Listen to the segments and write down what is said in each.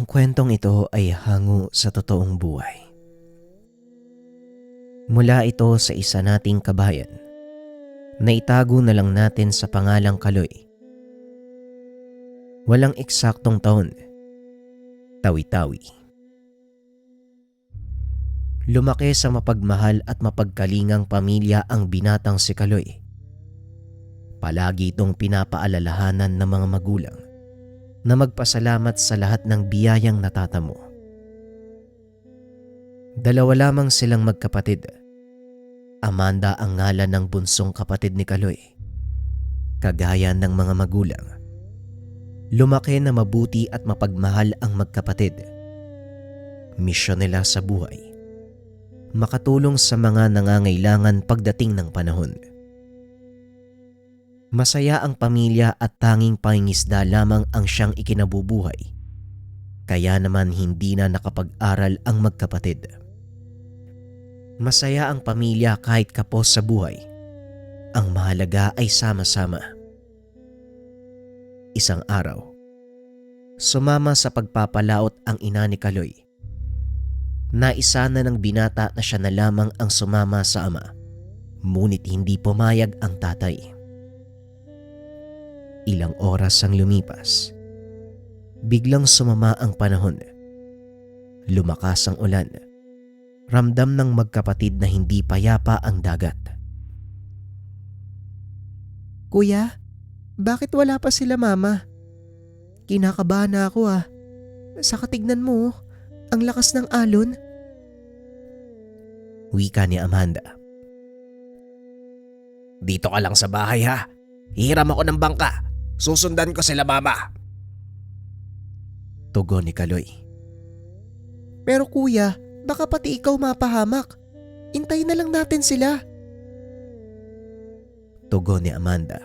Ang kwentong ito ay hango sa totoong buhay. Mula ito sa isa nating kabayan na itago na lang natin sa pangalang Kaloy. Walang eksaktong taon, tawi-tawi. Lumaki sa mapagmahal at mapagkalingang pamilya ang binatang si Kaloy. Palagi itong pinapaalalahanan ng mga magulang na magpasalamat sa lahat ng biyayang natatamo. Dalawa lamang silang magkapatid. Amanda ang ngalan ng bunsong kapatid ni Kaloy. Kagaya ng mga magulang, lumaki na mabuti at mapagmahal ang magkapatid. Misyon nila sa buhay, makatulong sa mga nangangailangan pagdating ng panahon. Masaya ang pamilya at tanging pangingisda lamang ang siyang ikinabubuhay. Kaya naman hindi na nakapag-aral ang magkapatid. Masaya ang pamilya kahit kapos sa buhay. Ang mahalaga ay sama-sama. Isang araw, sumama sa pagpapalaot ang ina ni Kaloy. Naisa na ng binata na siya na lamang ang sumama sa ama, ngunit hindi pumayag ang tatay. Ilang oras ang lumipas. Biglang sumama ang panahon. Lumakas ang ulan. Ramdam ng magkapatid na hindi payapa ang dagat. Kuya, bakit wala pa sila mama? Kinakabahan na ako ah. Saka tignan mo, ang lakas ng alon. Wika ni Amanda. Dito ka lang sa bahay ha. Hihiram ako ng bangka. Susundan ko sila mama. Tugon ni Kaloy. Pero kuya, baka pati ikaw mapahamak. Intayin na lang natin sila. Tugon ni Amanda.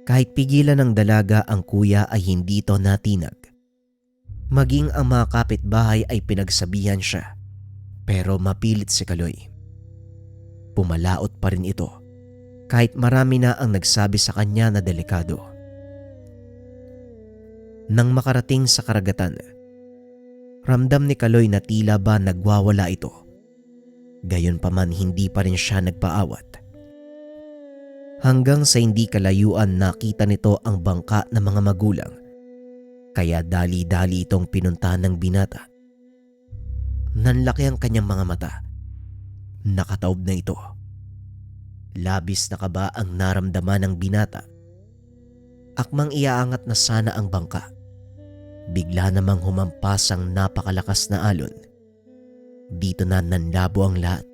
Kahit pigilan ng dalaga ang kuya ay hindi ito natinag. Maging ang mga kapitbahay ay pinagsabihan siya. Pero mapilit si Kaloy. Pumalaot pa rin ito. Kahit marami na ang nagsabi sa kanya na delikado. Nang makarating sa karagatan, ramdam ni Kaloy na tila ba nagwawala ito. Gayunpaman hindi pa rin siya nagpaawat. Hanggang sa hindi kalayuan nakita nito ang bangka ng mga magulang. Kaya dali-dali itong pinuntahan ng binata. Nanlaki ang kanyang mga mata. Nakataob na ito. Labis na kaba ang naramdaman ng binata. Akmang iaangat na sana ang bangka. Bigla namang humampas ang napakalakas na alon. Dito na nanlabo ang lahat.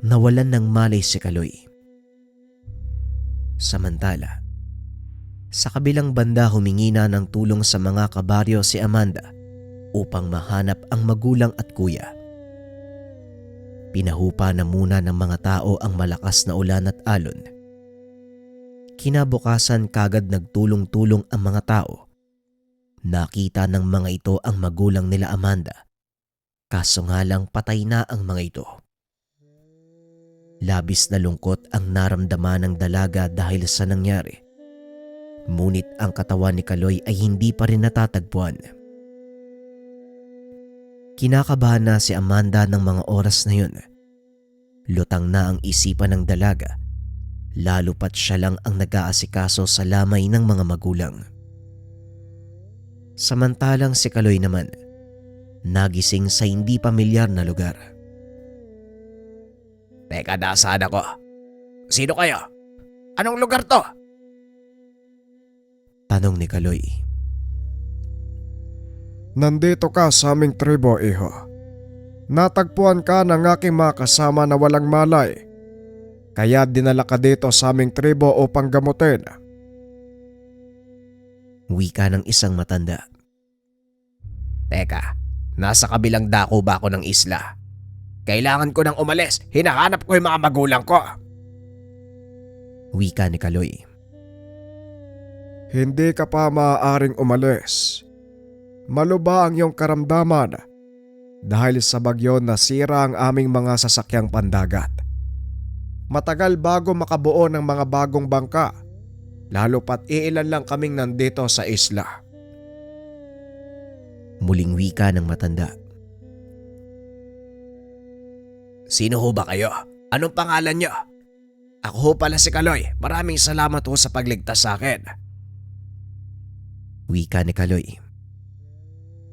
Nawalan ng malay si Kaloy. Samantala, sa kabilang banda humingi na ng tulong sa mga kabaryo si Amanda upang mahanap ang magulang at kuya. Pinahupa na muna ng mga tao ang malakas na ulan at alon. Kinabukasan kagad nagtulong-tulong ang mga tao. Nakita ng mga ito ang magulang nila Amanda. Kaso nga lang patay na ang mga ito. Labis na lungkot ang naramdaman ng dalaga dahil sa nangyari. Ngunit ang katawan ni Kaloy ay hindi pa rin natatagpuan. Kinakabahan na si Amanda ng mga oras na yun. Lutang na ang isipan ng dalaga, lalo pat siya lang ang nag-aasikaso sa lamay ng mga magulang. Samantalang si Kaloy naman, nagising sa hindi pamilyar na lugar. Teka, nasaan ako? Sino kayo? Anong lugar to? Tanong ni Kaloy. Nandito ka sa aming tribo, iho. Natagpuan ka ng aking mga kasama na walang malay. Kaya dinala ka dito sa aming tribo upang gamutin. Wika ng isang matanda. Teka, nasa kabilang dako ba ako ng isla? Kailangan ko nang umalis. Hinahanap ko yung mga magulang ko. Wika ni Kaloy. Hindi ka pa maaaring umalis. Maluba ang iyong karamdaman dahil sa bagyo nasira ang aming mga sasakyang pandagat. Matagal bago makabuo ng mga bagong bangka, lalo pat iilan lang kaming nandito sa isla. Muling wika ng matanda. Sino ho ba kayo? Anong pangalan nyo? Ako ho pala si Kaloy. Maraming salamat ho sa pagligtas sa akin. Wika ni Kaloy.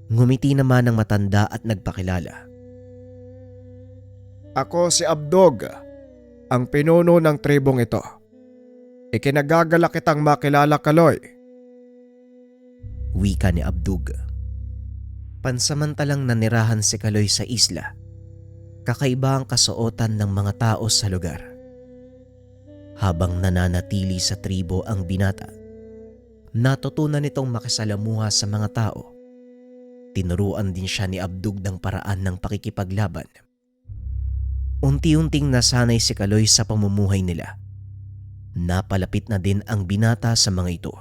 Ngumiti naman ang matanda at nagpakilala. Ako si Abdog, ang pinuno ng tribong ito. Ikinagagala kitang makilala, Kaloy. Wika ni Abdug. Pansamantalang nanirahan si Kaloy sa isla. Kakaiba ang kasuotan ng mga tao sa lugar. Habang nananatili sa tribo ang binata, natutunan nitong makisalamuha sa mga tao. Tinuruan din siya ni Abdug ng paraan ng pakikipaglaban. Unti-unting nasanay si Kaloy sa pamumuhay nila. Napalapit na din ang binata sa mga ito.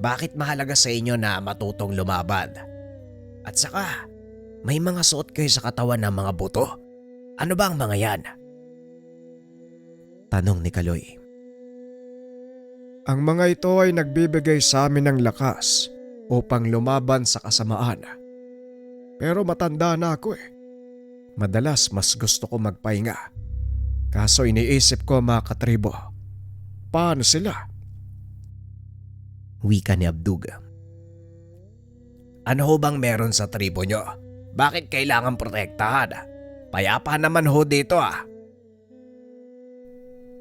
Bakit mahalaga sa inyo na matutong lumaban? At saka, may mga suot kayo sa katawan ng mga buto? Ano ba ang mga yan? Tanong ni Kaloy. Ang mga ito ay nagbibigay sa amin ng lakas upang lumaban sa kasamaan. Pero matanda na ako eh. Madalas mas gusto ko magpahinga. Kaso iniisip ko mga katribo, paano sila? Wika ni Abdug. Ano ho bang meron sa tribo nyo? Bakit kailangan protektahan? Payapa naman ho dito ah.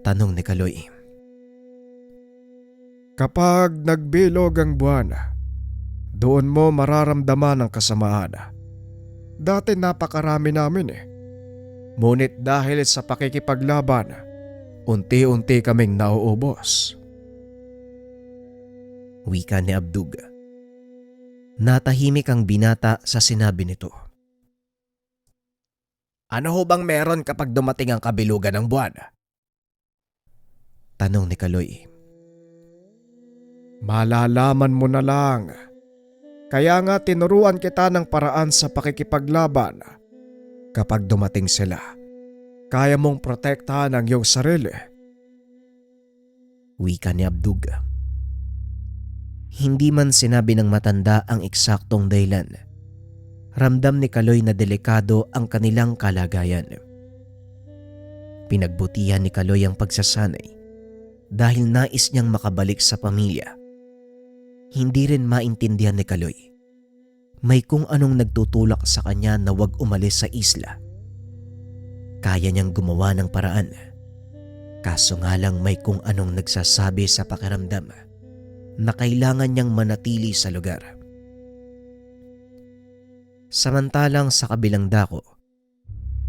Tanong ni Kaloy. Kapag nagbilog ang buwan, doon mo mararamdaman ang kasamaan. Dati napakarami namin eh. Ngunit dahil sa pakikipaglaban, unti-unti kaming nauubos. Wika ni Abdug. Natahimik ang binata sa sinabi nito. Ano ho bang meron kapag dumating ang kabilugan ng buwan? Tanong ni Kaloy. Malalaman mo na lang. Kaya nga tinuruan kita ng paraan sa pakikipaglaban. Kapag dumating sila, kaya mong protektahan ang iyong sarili. Wika ni Abdug. Hindi man sinabi ng matanda ang eksaktong dahilan. Ramdam ni Kaloy na delikado ang kanilang kalagayan. Pinagbutihan ni Kaloy ang pagsasanay dahil nais niyang makabalik sa pamilya. Hindi rin maintindihan ni Kaloy. May kung anong nagtutulak sa kanya na huwag umalis sa isla. Kaya niyang gumawa ng paraan. Kaso nga lang may kung anong nagsasabi sa pakiramdam na kailangan niyang manatili sa lugar. Samantalang sa kabilang dako,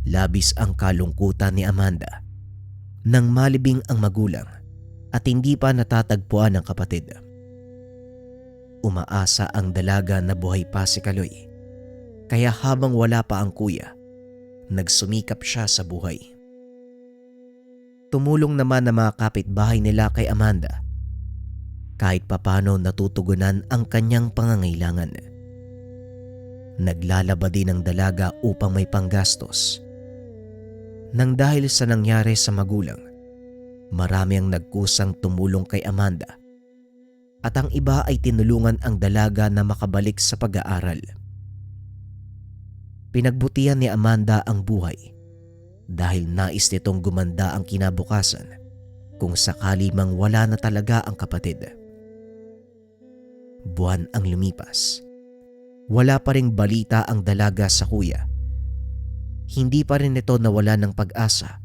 labis ang kalungkutan ni Amanda nang malibing ang magulang at hindi pa natatagpuan ang kapatid. Umaasa ang dalaga na buhay pa si Kaloy, kaya habang wala pa ang kuya, nagsumikap siya sa buhay. Tumulong naman ang mga kapitbahay nila kay Amanda. Kahit papano natutugunan ang kanyang pangangailangan. Naglalaba din ang dalaga upang may panggastos. Nang dahil sa nangyari sa magulang, marami ang nagkusang tumulong kay Amanda at ang iba ay tinulungan ang dalaga na makabalik sa pag-aaral. Pinagbutihan ni Amanda ang buhay dahil nais nitong gumanda ang kinabukasan kung sakali mang wala na talaga ang kapatid. Buwan ang lumipas. Wala pa ring balita ang dalaga sa kuya. Hindi pa rin ito nawala ng pag-asa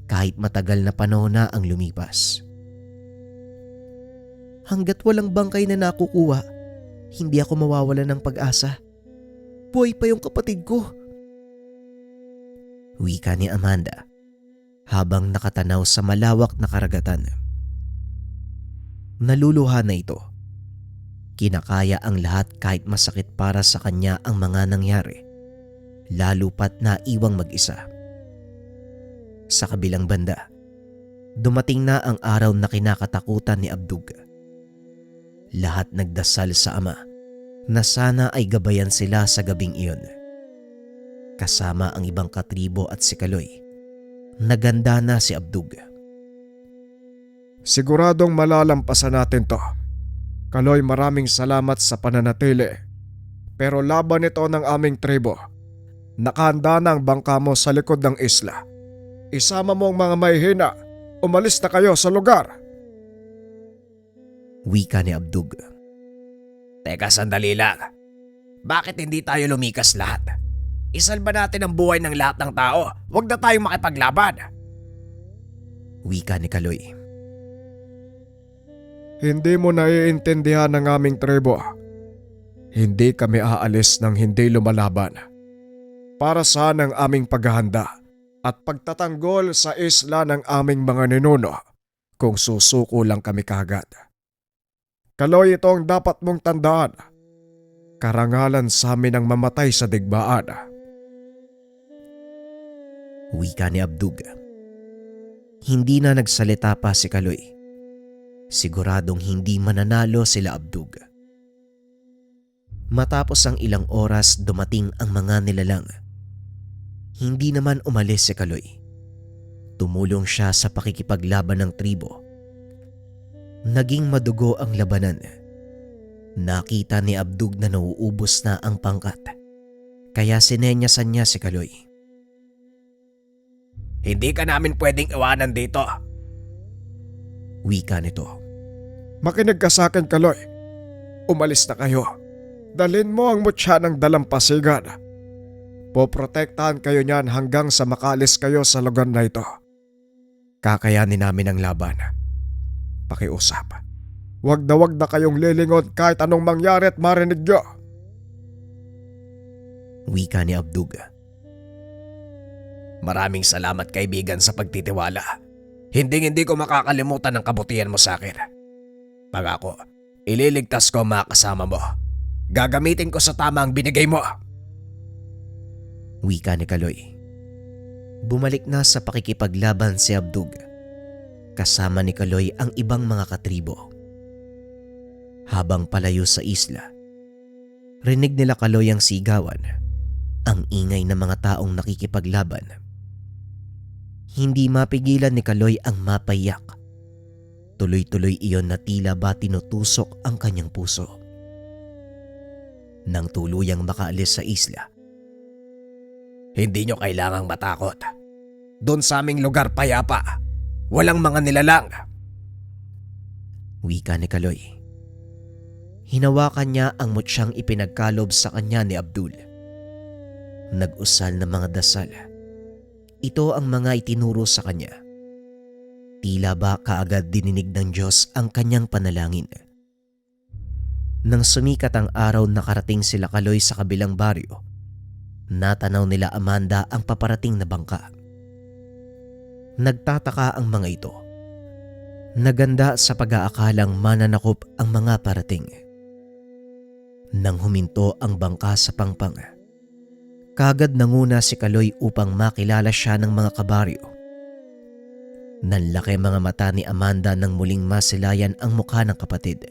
kahit matagal na panahon na ang lumipas. Hanggat walang bangkay na nakukuha, hindi ako mawawala ng pag-asa. Buhay pa yung kapatid ko. Wika ni Amanda habang nakatanaw sa malawak na karagatan. Naluluha na ito. Kinakaya ang lahat kahit masakit para sa kanya ang mga nangyari, lalo pat naiwang mag-isa. Sa kabilang banda, dumating na ang araw na kinakatakutan ni Abdug. Lahat nagdasal sa ama na sana ay gabayan sila sa gabing iyon. Kasama ang ibang katribo at si Kaloy, naganda na si Abdug. Siguradong malalampasan natin to. Kaloy, maraming salamat sa pananatili. Pero laban ito ng aming tribo. Nakahanda na ang bangka mo sa likod ng isla. Isama mo ang mga mahihina. Umalis na kayo sa lugar. Wika ni Abdug. Teka, sandali lang. Bakit hindi tayo lumikas lahat? Isalba natin ang buhay ng lahat ng tao. Huwag na tayong makipaglaban. Wika ni Kaloy. Hindi mo naiintindihan ng aming tribo. Hindi kami aalis ng hindi lumalaban. Para saan ang aming paghahanda at pagtatanggol sa isla ng aming mga ninuno kung susuko lang kami kagad. Kaloy, ito ang dapat mong tandaan. Karangalan sa amin ang mamatay sa digmaan. Wika ni Abdug. Hindi na nagsalita pa si Kaloy. Siguradong hindi mananalo sila Abdug. Matapos ang ilang oras dumating ang mga nilalang. Hindi naman umalis si Kaloy. Tumulong siya sa pakikipaglaban ng tribo. Naging madugo ang labanan. Nakita ni Abdug na nauubos na ang pangkat. Kaya sinenyasan niya si Kaloy. Hindi ka namin pwedeng iwanan dito. Wika nito. Makinig ka sa akin, Kaloy. Umalis na kayo. Dalhin mo ang mutya ng dalampasigan. Poprotektahan kayo niyan hanggang sa makaalis kayo sa lugar na ito. Kakayanin namin ang laban. Pakiusap. Wag na kayong lilingon kahit anong mangyari at marinig nyo. Wika ni Abdug. Maraming salamat kaibigan sa pagtitiwala. Hindi ko makakalimutan ang kabutihan mo sa akin. Pangako, ililigtas ko ang mga kasama mo. Gagamitin ko sa tama ang binigay mo. Wika ni Kaloy. Bumalik na sa pakikipaglaban si Abdug. Kasama ni Kaloy ang ibang mga katribo. Habang palayo sa isla, rinig nila Kaloy ang sigawan, ang ingay ng mga taong nakikipaglaban. Hindi mapigilan ni Kaloy ang mapaiyak. Tuloy-tuloy iyon na tila ba tinutusok ang kanyang puso. Nang tuluyang makaalis sa isla, Hindi nyo kailangang matakot. Doon sa aming lugar payapa. Walang mga nilalang. wika ni Kaloy. Hinawakan niya ang mutsyang ipinagkalob sa kanya ni Abdul. Nag-usal ng mga dasal. Ito ang mga itinuro sa kanya. Tila ba kaagad dininig ng Diyos ang kanyang panalangin. Nang sumikat ang araw, nakarating sila Kaloy sa kabilang baryo. Natanaw nila Amanda ang paparating na bangka. Nagtataka ang mga ito. Naganda sa pag-aakalang mananakop ang mga parating. Nang huminto ang bangka sa pangpang, kaagad nanguna si Kaloy upang makilala siya ng mga kabaryo. Nanlaki mga mata ni Amanda nang muling masilayan ang mukha ng kapatid.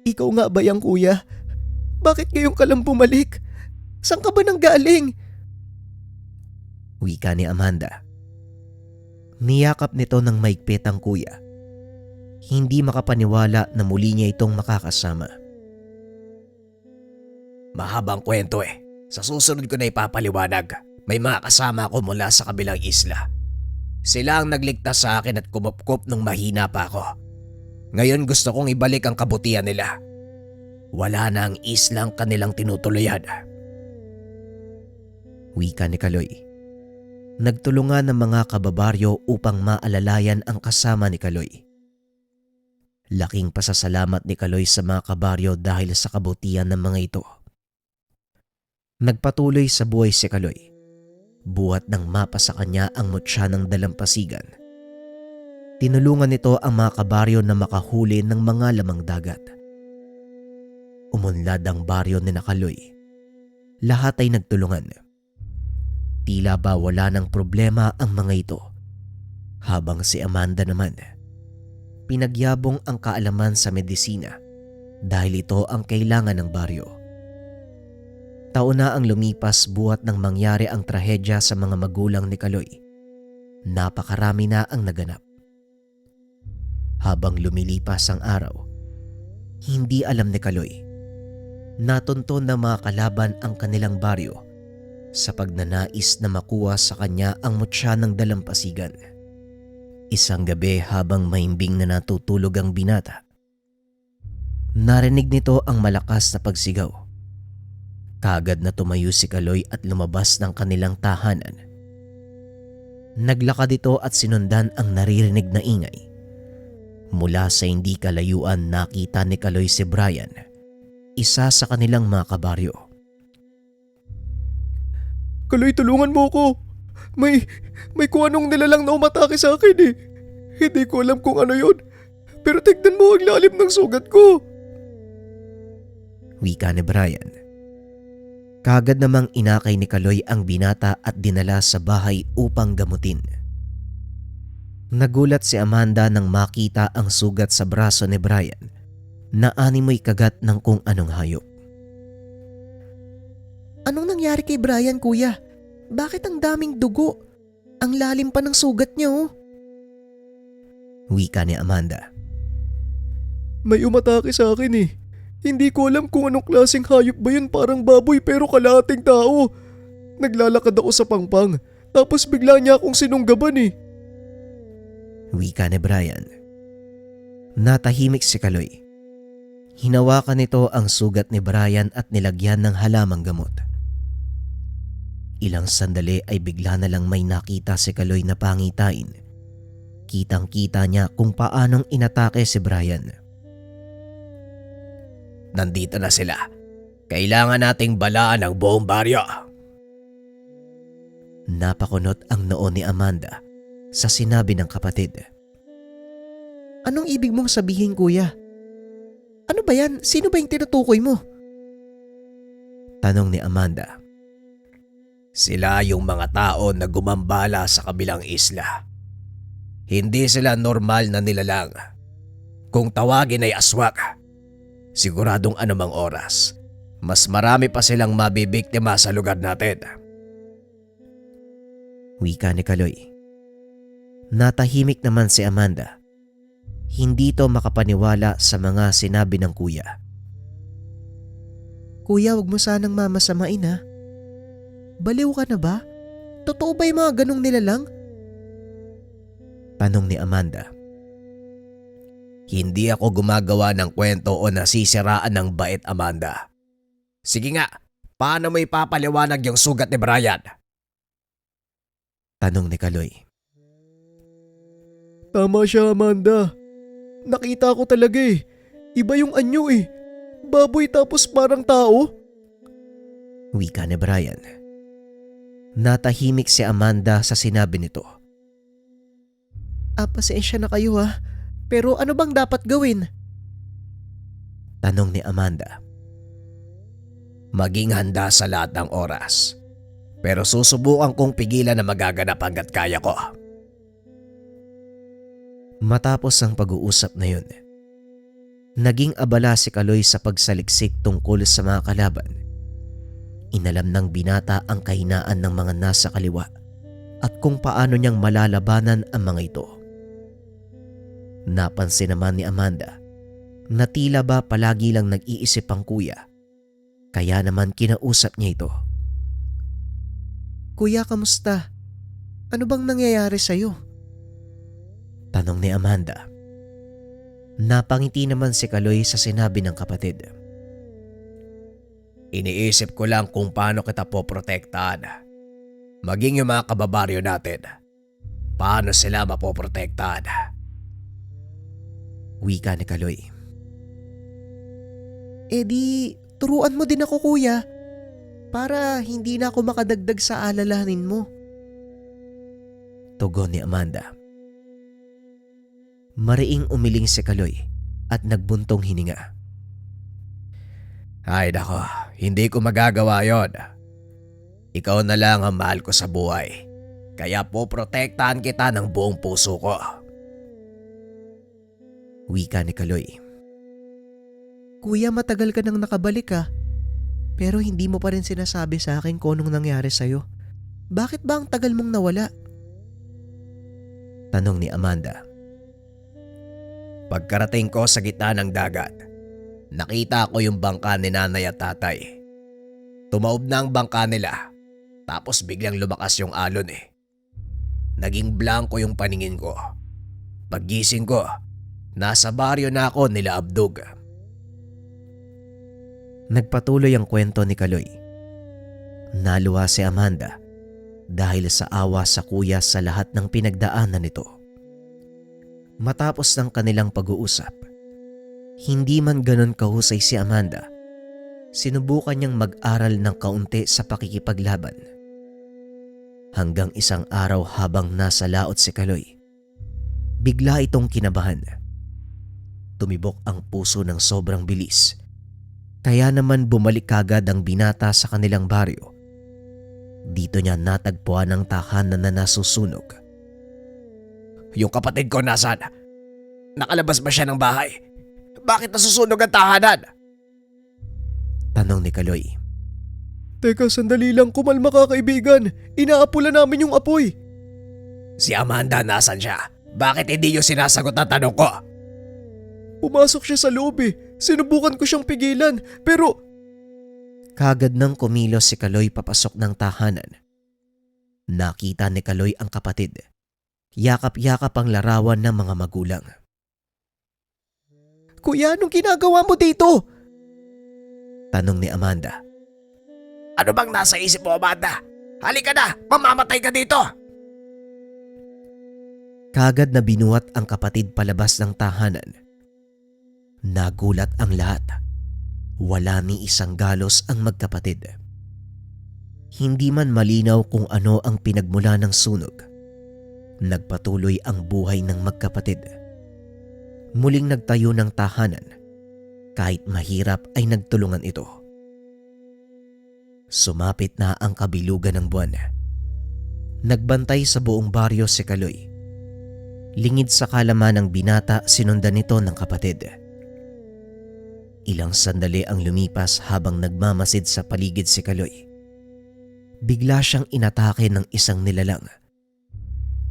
Ikaw nga ba yang kuya? Bakit ngayon ka lang bumalik? Saan ka ba nang galing? Wika ni Amanda. Niyakap nito ng maigpit ang kuya. Hindi makapaniwala na muli niya itong makakasama. Mahabang kwento eh. Sa susunod ko na ipapaliwanag. May mga kasama ako mula sa kabilang isla. Sila ang nagligtas sa akin at kumupkup nung mahina pa ako. Ngayon gusto kong ibalik ang kabutihan nila. Wala na ang islang kanilang tinutuluyan. Wika ni Kaloy. Nagtulungan ng mga kababaryo upang maalalayan ang kasama ni Kaloy. Laking pasasalamat ni Kaloy sa mga kabaryo dahil sa kabutihan ng mga ito. Nagpatuloy sa buhay si Kaloy, buhat ng mapa sa kanya ang mutya ng dalampasigan. Tinulungan nito ang mga kabaryo na makahuli ng mga lamang dagat. Umunlad ang baryo ni Kaloy. Lahat ay nagtulungan. Tila ba wala ng problema ang mga ito. Habang si Amanda naman, pinagyabong ang kaalaman sa medisina dahil ito ang kailangan ng baryo. Taon na ang lumipas buhat nang mangyari ang trahedya sa mga magulang ni Kaloy. Napakarami na ang naganap. Habang lumilipas ang araw, hindi alam ni Kaloy Natunton ng mga kalaban ang kanilang baryo sa pagnanais na makuha sa kanya ang mutya ng dalampasigan. Isang gabi habang mahimbing na natutulog ang binata, narinig nito ang malakas na pagsigaw. Kaagad na tumayo si Kaloy at lumabas ng kanilang tahanan. Naglakad ito at sinundan ang naririnig na ingay. Mula sa hindi kalayuan nakita ni Kaloy si Brian, isa sa kanilang mga kabaryo. Kaloy, tulungan mo ko. May kung anong nilalang na umatake sa akin eh. Hindi ko alam kung ano yun. Pero tignan mo ang lalim ng sugat ko. Wika ni Brian. Kaagad namang inakay ni Kaloy ang binata at dinala sa bahay upang gamutin. Nagulat si Amanda nang makita ang sugat sa braso ni Brian na animoy kagat ng kung anong hayop. Anong nangyari kay Brian, kuya? Bakit ang daming dugo? Ang lalim pa ng sugat niya, oh. Wika ni Amanda. May umatake sa akin eh. Hindi ko alam kung anong klaseng hayop ba yun, parang baboy pero kalahating tao. Naglalakad ako sa pangpang, tapos bigla niya akong sinunggaban eh. Wika ni Brian. Natahimik si Kaloy. Hinawakan nito ang sugat ni Brian at nilagyan ng halamang gamot. Ilang sandali ay bigla na lang may nakita si Kaloy na pangitain. Kitang-kita niya kung paanong inatake si Brian. Nandito na sila. Kailangan nating balaan ang buong baryo. Napakunot ang noo ni Amanda sa sinabi ng kapatid. Anong ibig mong sabihin, kuya? Ano ba yan? Sino ba yung tinutukoy mo? Tanong ni Amanda. Sila yung mga tao na gumambala sa kabilang isla. Hindi sila normal na nilalang. Kung tawagin ay aswak, siguradong anumang oras, mas marami pa silang mabibiktima sa lugar natin. Wika ni Kaloy. Natahimik naman si Amanda. Hindi to makapaniwala sa mga sinabi ng kuya. Kuya, wag mo sanang mamasamain, ha? Baliw ka na ba? Totoo ba yung mga ganong nilalang? Tanong ni Amanda. Hindi ako gumagawa ng kwento o nasisiraan ng bait, Amanda. Sige nga, paano mo ipapaliwanag yung sugat ni Brian? Tanong ni Kaloy. Tama siya, Amanda. Nakita ko talaga eh. Iba yung anyo eh. Baboy tapos parang tao. Wika ni Brian. Natahimik si Amanda sa sinabi nito. Pasensya na kayo, ha? Pero ano bang dapat gawin? Tanong ni Amanda. Maging handa sa lahat ng oras. Pero susubukan kong pigilan na magaganap hanggat kaya ko. Matapos ang pag-uusap na yun, naging abala si Kaloy sa pagsaliksik tungkol sa mga kalaban. Inalam ng binata ang kahinaan ng mga nasa kaliwa at kung paano niyang malalabanan ang mga ito. Napansin naman ni Amanda na tila ba palagi lang nag-iisip ang kuya, kaya naman kinausap niya ito. Kuya, kamusta? Ano bang nangyayari sa'yo? Tanong ni Amanda. Napangiti naman si Kaloy sa sinabi ng kapatid. Iniisip ko lang kung paano kita poprotektahan. Maging yung mga kababaryo natin. Paano sila mapoprotektahan? Wika ni Kaloy. Di, turuan mo din ako, kuya. Para hindi na ako makadagdag sa alalahanin mo. Tugon ni Amanda. Mariing umiling si Kaloy at nagbuntong hininga. Ay nako, hindi ko magagawa yon. Ikaw na lang ang mahal ko sa buhay. Kaya poprotektahan kita ng buong puso ko. Wika ni Kaloy. Kuya, matagal ka nang nakabalik, ha? Pero hindi mo pa rin sinasabi sa akin kung anong nangyari sa'yo. Bakit ba ang tagal mong nawala? Tanong ni Amanda. Pagkarating ko sa gitna ng dagat, nakita ko yung bangka ni nanay at tatay. Tumaob na ang bangka nila tapos biglang lumakas yung alon eh. Naging blanco yung paningin ko. Paggising ko, nasa baryo na ako nila Abdug. Nagpatuloy ang kwento ni Kaloy. Naluwa si Amanda dahil sa awa sa kuya sa lahat ng pinagdaanan nito. Matapos ng kanilang pag-uusap, hindi man ganon kahusay si Amanda, sinubukan niyang mag-aral ng kaunti sa pakikipaglaban. Hanggang isang araw habang nasa laot si Kaloy, bigla itong kinabahan. Tumibok ang puso ng sobrang bilis. Kaya naman bumalik kagad ang binata sa kanilang baryo. Dito niya natagpuan ang tahanan na nasusunog. Yung kapatid ko nasaan? Nakalabas ba siya ng bahay? Bakit nasusunog ang tahanan? Tanong ni Kaloy. Teka, sandali lang, kumalma ka kaibigan. Inaapula namin yung apoy. Si Amanda nasan siya? Bakit hindi yung sinasagot na tanong ko? Pumasok siya sa loob eh. Sinubukan ko siyang pigilan, pero Kagad nang kumilos si Kaloy papasok ng tahanan. Nakita ni Kaloy ang kapatid. Yakap-yakap ang larawan ng mga magulang. Kuya, anong ginagawa mo dito? Tanong ni Amanda. Ano bang nasa isip mo, Amanda? Halika na! Mamamatay ka dito! Kagad na binuhat ang kapatid palabas ng tahanan. Nagulat ang lahat. Wala ni isang galos ang magkapatid. Hindi man malinaw kung ano ang pinagmula ng sunog. Nagpatuloy ang buhay ng magkapatid. Muling nagtayo ng tahanan. Kahit mahirap ay nagtulungan ito. Sumapit na ang kabilugan ng buwan. Nagbantay sa buong baryo si Kaloy. Lingid sa kalaman ng binata, sinundan nito ng kapatid. Ilang sandali ang lumipas habang nagmamasid sa paligid si Kaloy. Bigla siyang inatake ng isang nilalang.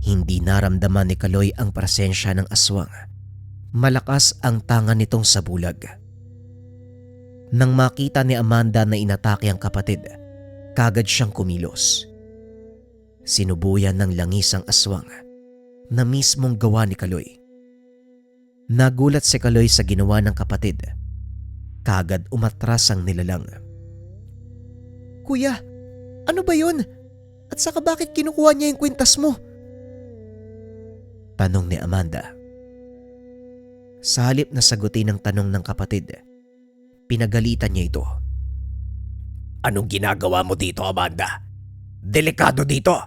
Hindi naramdaman ni Kaloy ang presensya ng aswang. Malakas ang tanga nitong sabulag. Nang makita ni Amanda na inatake ang kapatid, kagad siyang kumilos. Sinubuyan ng langis ang aswang na mismong gawa ni Kaloy. Nagulat si Kaloy sa ginawa ng kapatid. Kagad umatras ang nilalang. Kuya, ano ba yun? At saka bakit kinukuha niya yung kwintas mo? Tanong ni Amanda. Sa halip na sagutin ang tanong ng kapatid, pinagalitan niya ito. Anong ginagawa mo dito, Amanda? Delikado dito!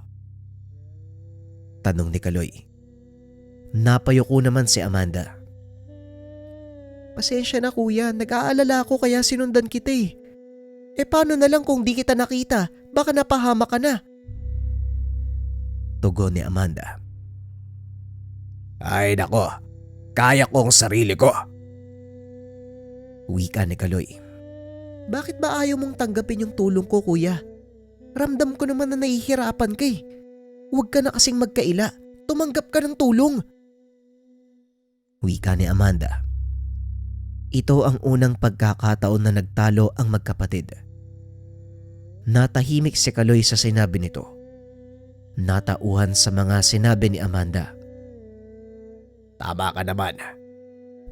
Tanong ni Kaloy. Napayuko naman si Amanda. Pasensya na kuya, nag-aalala ako kaya sinundan kita eh. Eh paano na lang kung di kita nakita? Baka napahama ka na. Tugon ni Amanda. Ay nako, kaya kong sarili ko. Wika ni Kaloy. Bakit ba ayaw mong tanggapin yung tulong ko kuya? Ramdam ko naman na nahihirapan ka eh. Huwag ka na kasing magkaila. Tumanggap ka ng tulong. Wika ni Amanda. Ito ang unang pagkakataon na nagtalo ang magkapatid. Natahimik si Kaloy sa sinabi nito. Natauhan sa mga sinabi ni Amanda. Tama ka naman.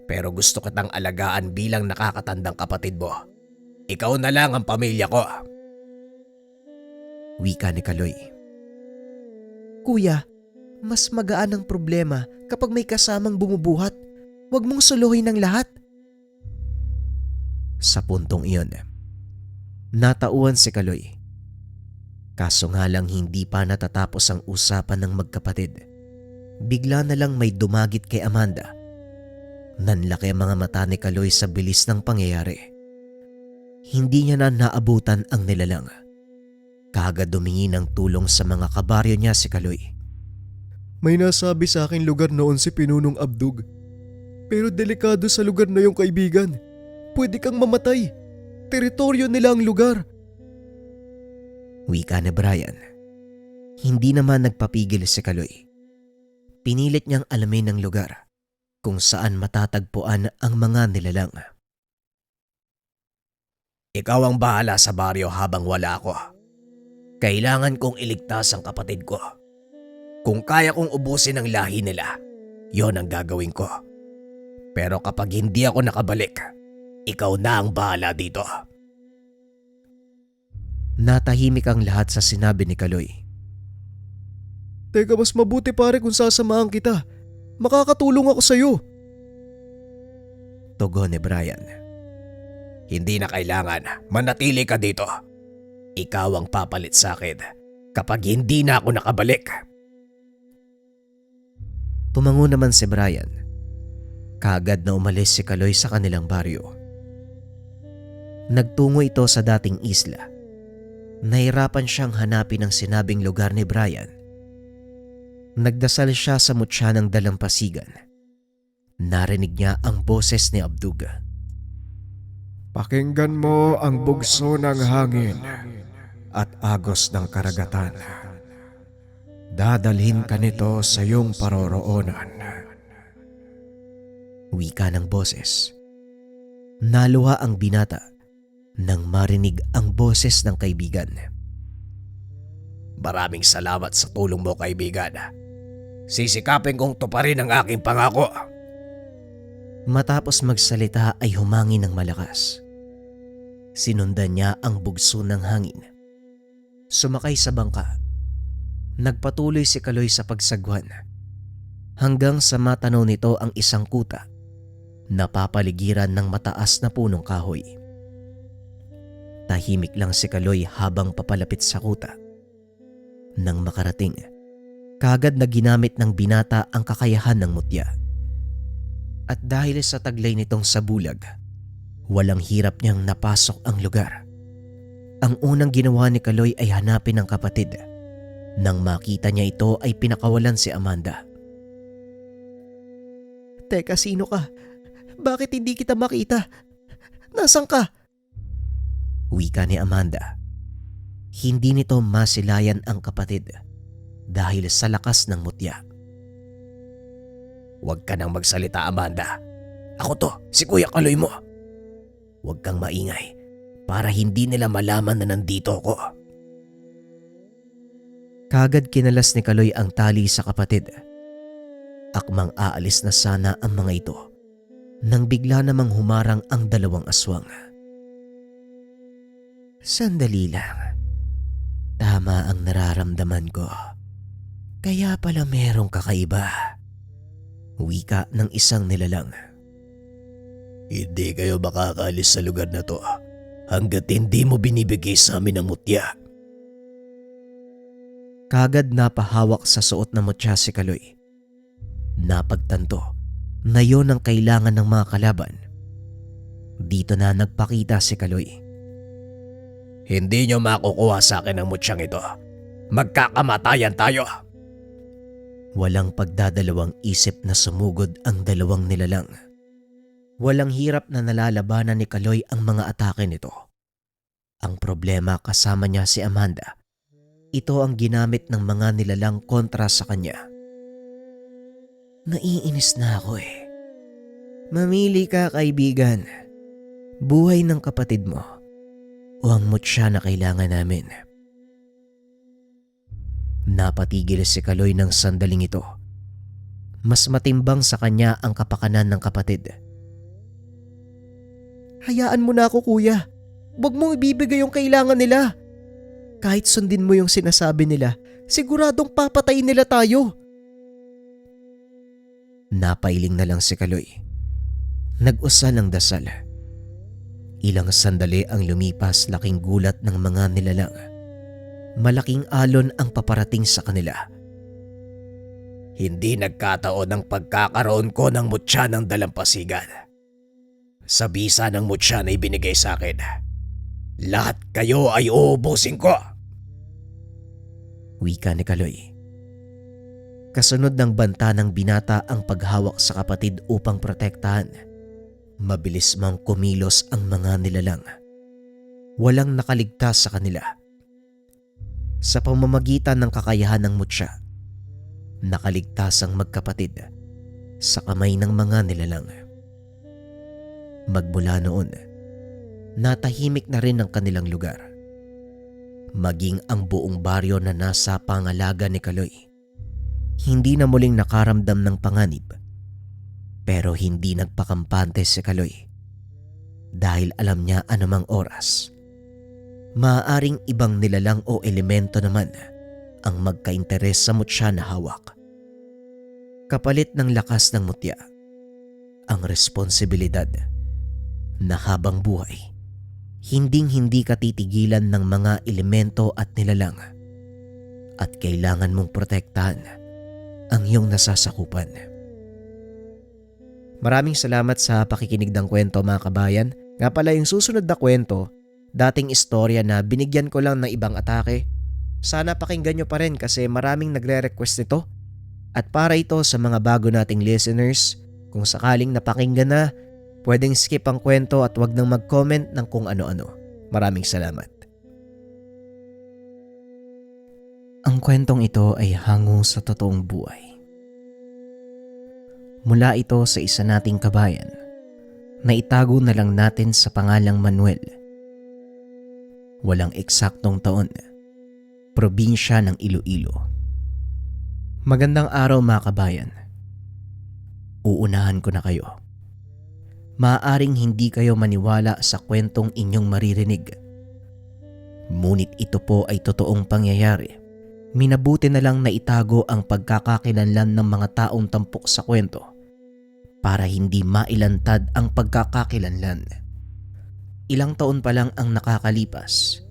Pero gusto kitang alagaan bilang nakakatandang kapatid mo. Ikaw na lang ang pamilya ko. Wika ni Kaloy. Kuya, mas magaan ang problema kapag may kasamang bumubuhat. Huwag mong suluhin ang lahat. Sa puntong iyon, natauhan si Kaloy. Kaso nga lang hindi pa natatapos ang usapan ng magkapatid. Bigla na lang may dumagit kay Amanda. Nanlaki ang mga mata ni Kaloy sa bilis ng pangyayari. Hindi niya na naabutan ang nilalang. Kaagad humingi ng tulong sa mga kabaryo niya si Kaloy. may nasabi sa akin lugar noon si Pinunong Abdug. Pero delikado sa lugar na yung kaibigan. Pwede kang mamatay. Teritoryo nila ang lugar. Wika ni Brian. Hindi naman nagpapigil si Kaloy. Pinilit niyang alamin ang lugar kung saan matatagpuan ang mga nilalang. Ikaw ang bahala sa baryo habang wala ako. Kailangan kong iligtas ang kapatid ko. Kung kaya kong ubusin ang lahi nila, yon ang gagawin ko. Pero kapag hindi ako nakabalik, ikaw na ang bahala dito. Natahimik ang lahat sa sinabi ni Kaloy. Teka, mas mabuti pare kung sasamahan kita. Makakatulong ako sa'yo. Tugon ni Brian. Hindi na kailangan, manatili ka dito. Ikaw ang papalit sa akin kapag hindi na ako nakabalik. Tumango naman si Brian. Kaagad na umalis si Kaloy sa kanilang baryo. Nagtungo ito sa dating isla. Nahirapan siyang hanapin ang sinabing lugar ni Brian. Nagdasal siya sa mutya ng dalampasigan. Narinig niya ang boses ni Abduga. Pakinggan mo ang bugso ng hangin at agos ng karagatan. Dadalhin ka nito sa iyong paroroonan. Wika ng boses. Naluha ang binata nang marinig ang boses ng kaibigan. Maraming salamat sa tulong mo, kaibigan. Sisikapin kong tuparin ang aking pangako. Matapos magsalita ay humangin ng malakas. Sinundan niya ang bugso ng hangin. Sumakay sa bangka. Nagpatuloy si Kaloy sa pagsagwan hanggang sa matanaw nito ang isang kuta na papaligiran ng mataas na punong kahoy. Tahimik lang si Kaloy habang papalapit sa kuta. Nang makarating, kaagad na ginamit ng binata ang kakayahan ng mutya. At dahil sa taglay nitong sabulag, walang hirap niyang napasok ang lugar. Ang unang ginawa ni Kaloy ay hanapin ang kapatid. Nang makita niya ito ay pinakawalan si Amanda. Teka, sino ka? Bakit hindi kita makita? Nasaan ka? Wika ni Amanda. Hindi nito masilayan ang kapatid dahil sa lakas ng mutya. Huwag ka nang magsalita, Amanda. Ako to, si Kuya Kaloy mo. Huwag kang maingay para hindi nila malaman na nandito ako. Kagad kinalas ni Kaloy ang tali sa kapatid. Akmang aalis na sana ang mga ito nang bigla namang humarang ang dalawang aswang. Sandali lang. Tama ang nararamdaman ko. Kaya pala merong kakaiba. Wika ng isang nilalang. Hindi kayo makakaalis sa lugar na to hanggat hindi mo binibigay sa amin ang mutya. Kagad napahawak sa suot na mutya si Kaloy. Napagtanto na yon ang kailangan ng mga kalaban. Dito na nagpakita si Kaloy. Hindi nyo makukuha sa akin ang mutyang ito. Magkakamatayan tayo. Walang pagdadalawang isip na sumugod ang dalawang nilalang. Walang hirap na nalalabanan ni Kaloy ang mga atake nito. Ang problema kasama niya si Amanda. Ito ang ginamit ng mga nilalang kontra sa kanya. Naiinis na ako eh. Mamili ka, kaibigan. Buhay ng kapatid mo o ang mutya na kailangan namin. Napatigil si Kaloy ng sandaling ito. Mas matimbang sa kanya ang kapakanan ng kapatid. Hayaan mo na ako, kuya. Huwag mong ibibigay yung kailangan nila. Kahit sundin mo yung sinasabi nila, siguradong papatayin nila tayo. Napailing na lang si Kaloy. Nag-usal ang dasal. Ilang sandali ang lumipas, laking gulat ng mga nilalang. Malaking alon ang paparating sa kanila. Hindi nagkataon ang pagkakaroon ko ng mutya ng dalampasigan. Sa bisa ng mutya na ibinigay sa akin, lahat kayo ay uubusin ko. Wika ni Kaloy. Kasunod ng banta ng binata ang paghawak sa kapatid upang protektahan. Mabilis mang kumilos ang mga nilalang. Walang nakaligtas sa kanila. Sa pamamagitan ng kakayahan ng mutya, nakaligtas ang magkapatid sa kamay ng mga nilalang. Magmula noon, natahimik na rin ang kanilang lugar. Maging ang buong baryo na nasa pangalaga ni Kaloy, hindi na muling nakaramdam ng panganib. Pero hindi nagpakampante si Kaloy dahil alam niya anumang oras, maaaring ibang nilalang o elemento naman ang magkainteres sa mutya na hawak. Kapalit ng lakas ng mutya, ang responsibilidad na habang buhay, hinding-hindi ka titigilan ng mga elemento at nilalang at kailangan mong protektahan ang iyong nasasakupan. Maraming salamat sa pakikinig ng kwento mga kabayan. Nga pala yung susunod na kwento, dating istorya na binigyan ko lang ng ibang atake. Sana pakinggan nyo pa rin kasi maraming nagre-request nito. At para ito sa mga bago nating listeners, kung sakaling napakinggan na, pwedeng skip ang kwento at wag nang mag-comment ng kung ano-ano. Maraming salamat. Ang kwentong ito ay hango sa totoong buhay. Mula ito sa isa nating kabayan na itago na lang natin sa pangalang Manuel. Walang eksaktong taon, probinsya ng Iloilo. Magandang araw mga kabayan. Uunahan ko na kayo. Maaaring hindi kayo maniwala sa kwentong inyong maririnig. Ngunit ito po ay totoong pangyayari. Minabuti na lang na itago ang pagkakakilanlan ng mga taong tampok sa kwento para hindi mailantad ang pagkakakilanlan. Ilang taon pa lang ang nakakalipas.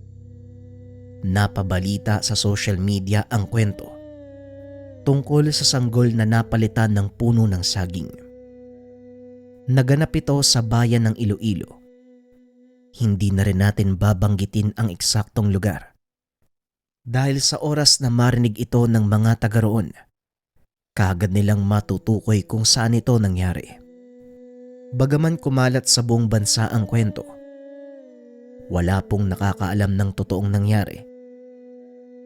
Napabalita sa social media ang kwento tungkol sa sanggol na napalitan ng puno ng saging. Naganap ito sa bayan ng Iloilo. Hindi na rin natin babanggitin ang eksaktong lugar dahil sa oras na marinig ito ng mga taga roon, kaagad nilang matutukoy kung saan ito nangyari. Bagaman kumalat sa buong bansa ang kwento, wala pong nakakaalam ng totoong nangyari.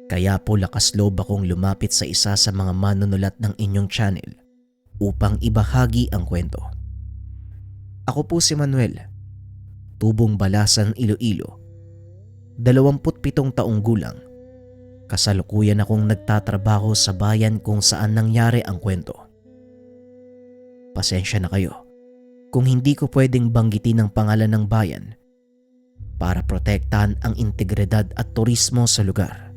Kaya po lakas loob akong lumapit sa isa sa mga manunulat ng inyong channel upang ibahagi ang kwento. Ako po si Manuel, tubong Balasan, Iloilo, 27 taong gulang. Kasalukuyan akong nagtatrabaho sa bayan kung saan nangyari ang kwento. Pasensya na kayo kung hindi ko pwedeng banggitin ang pangalan ng bayan para protektahan ang integridad at turismo sa lugar.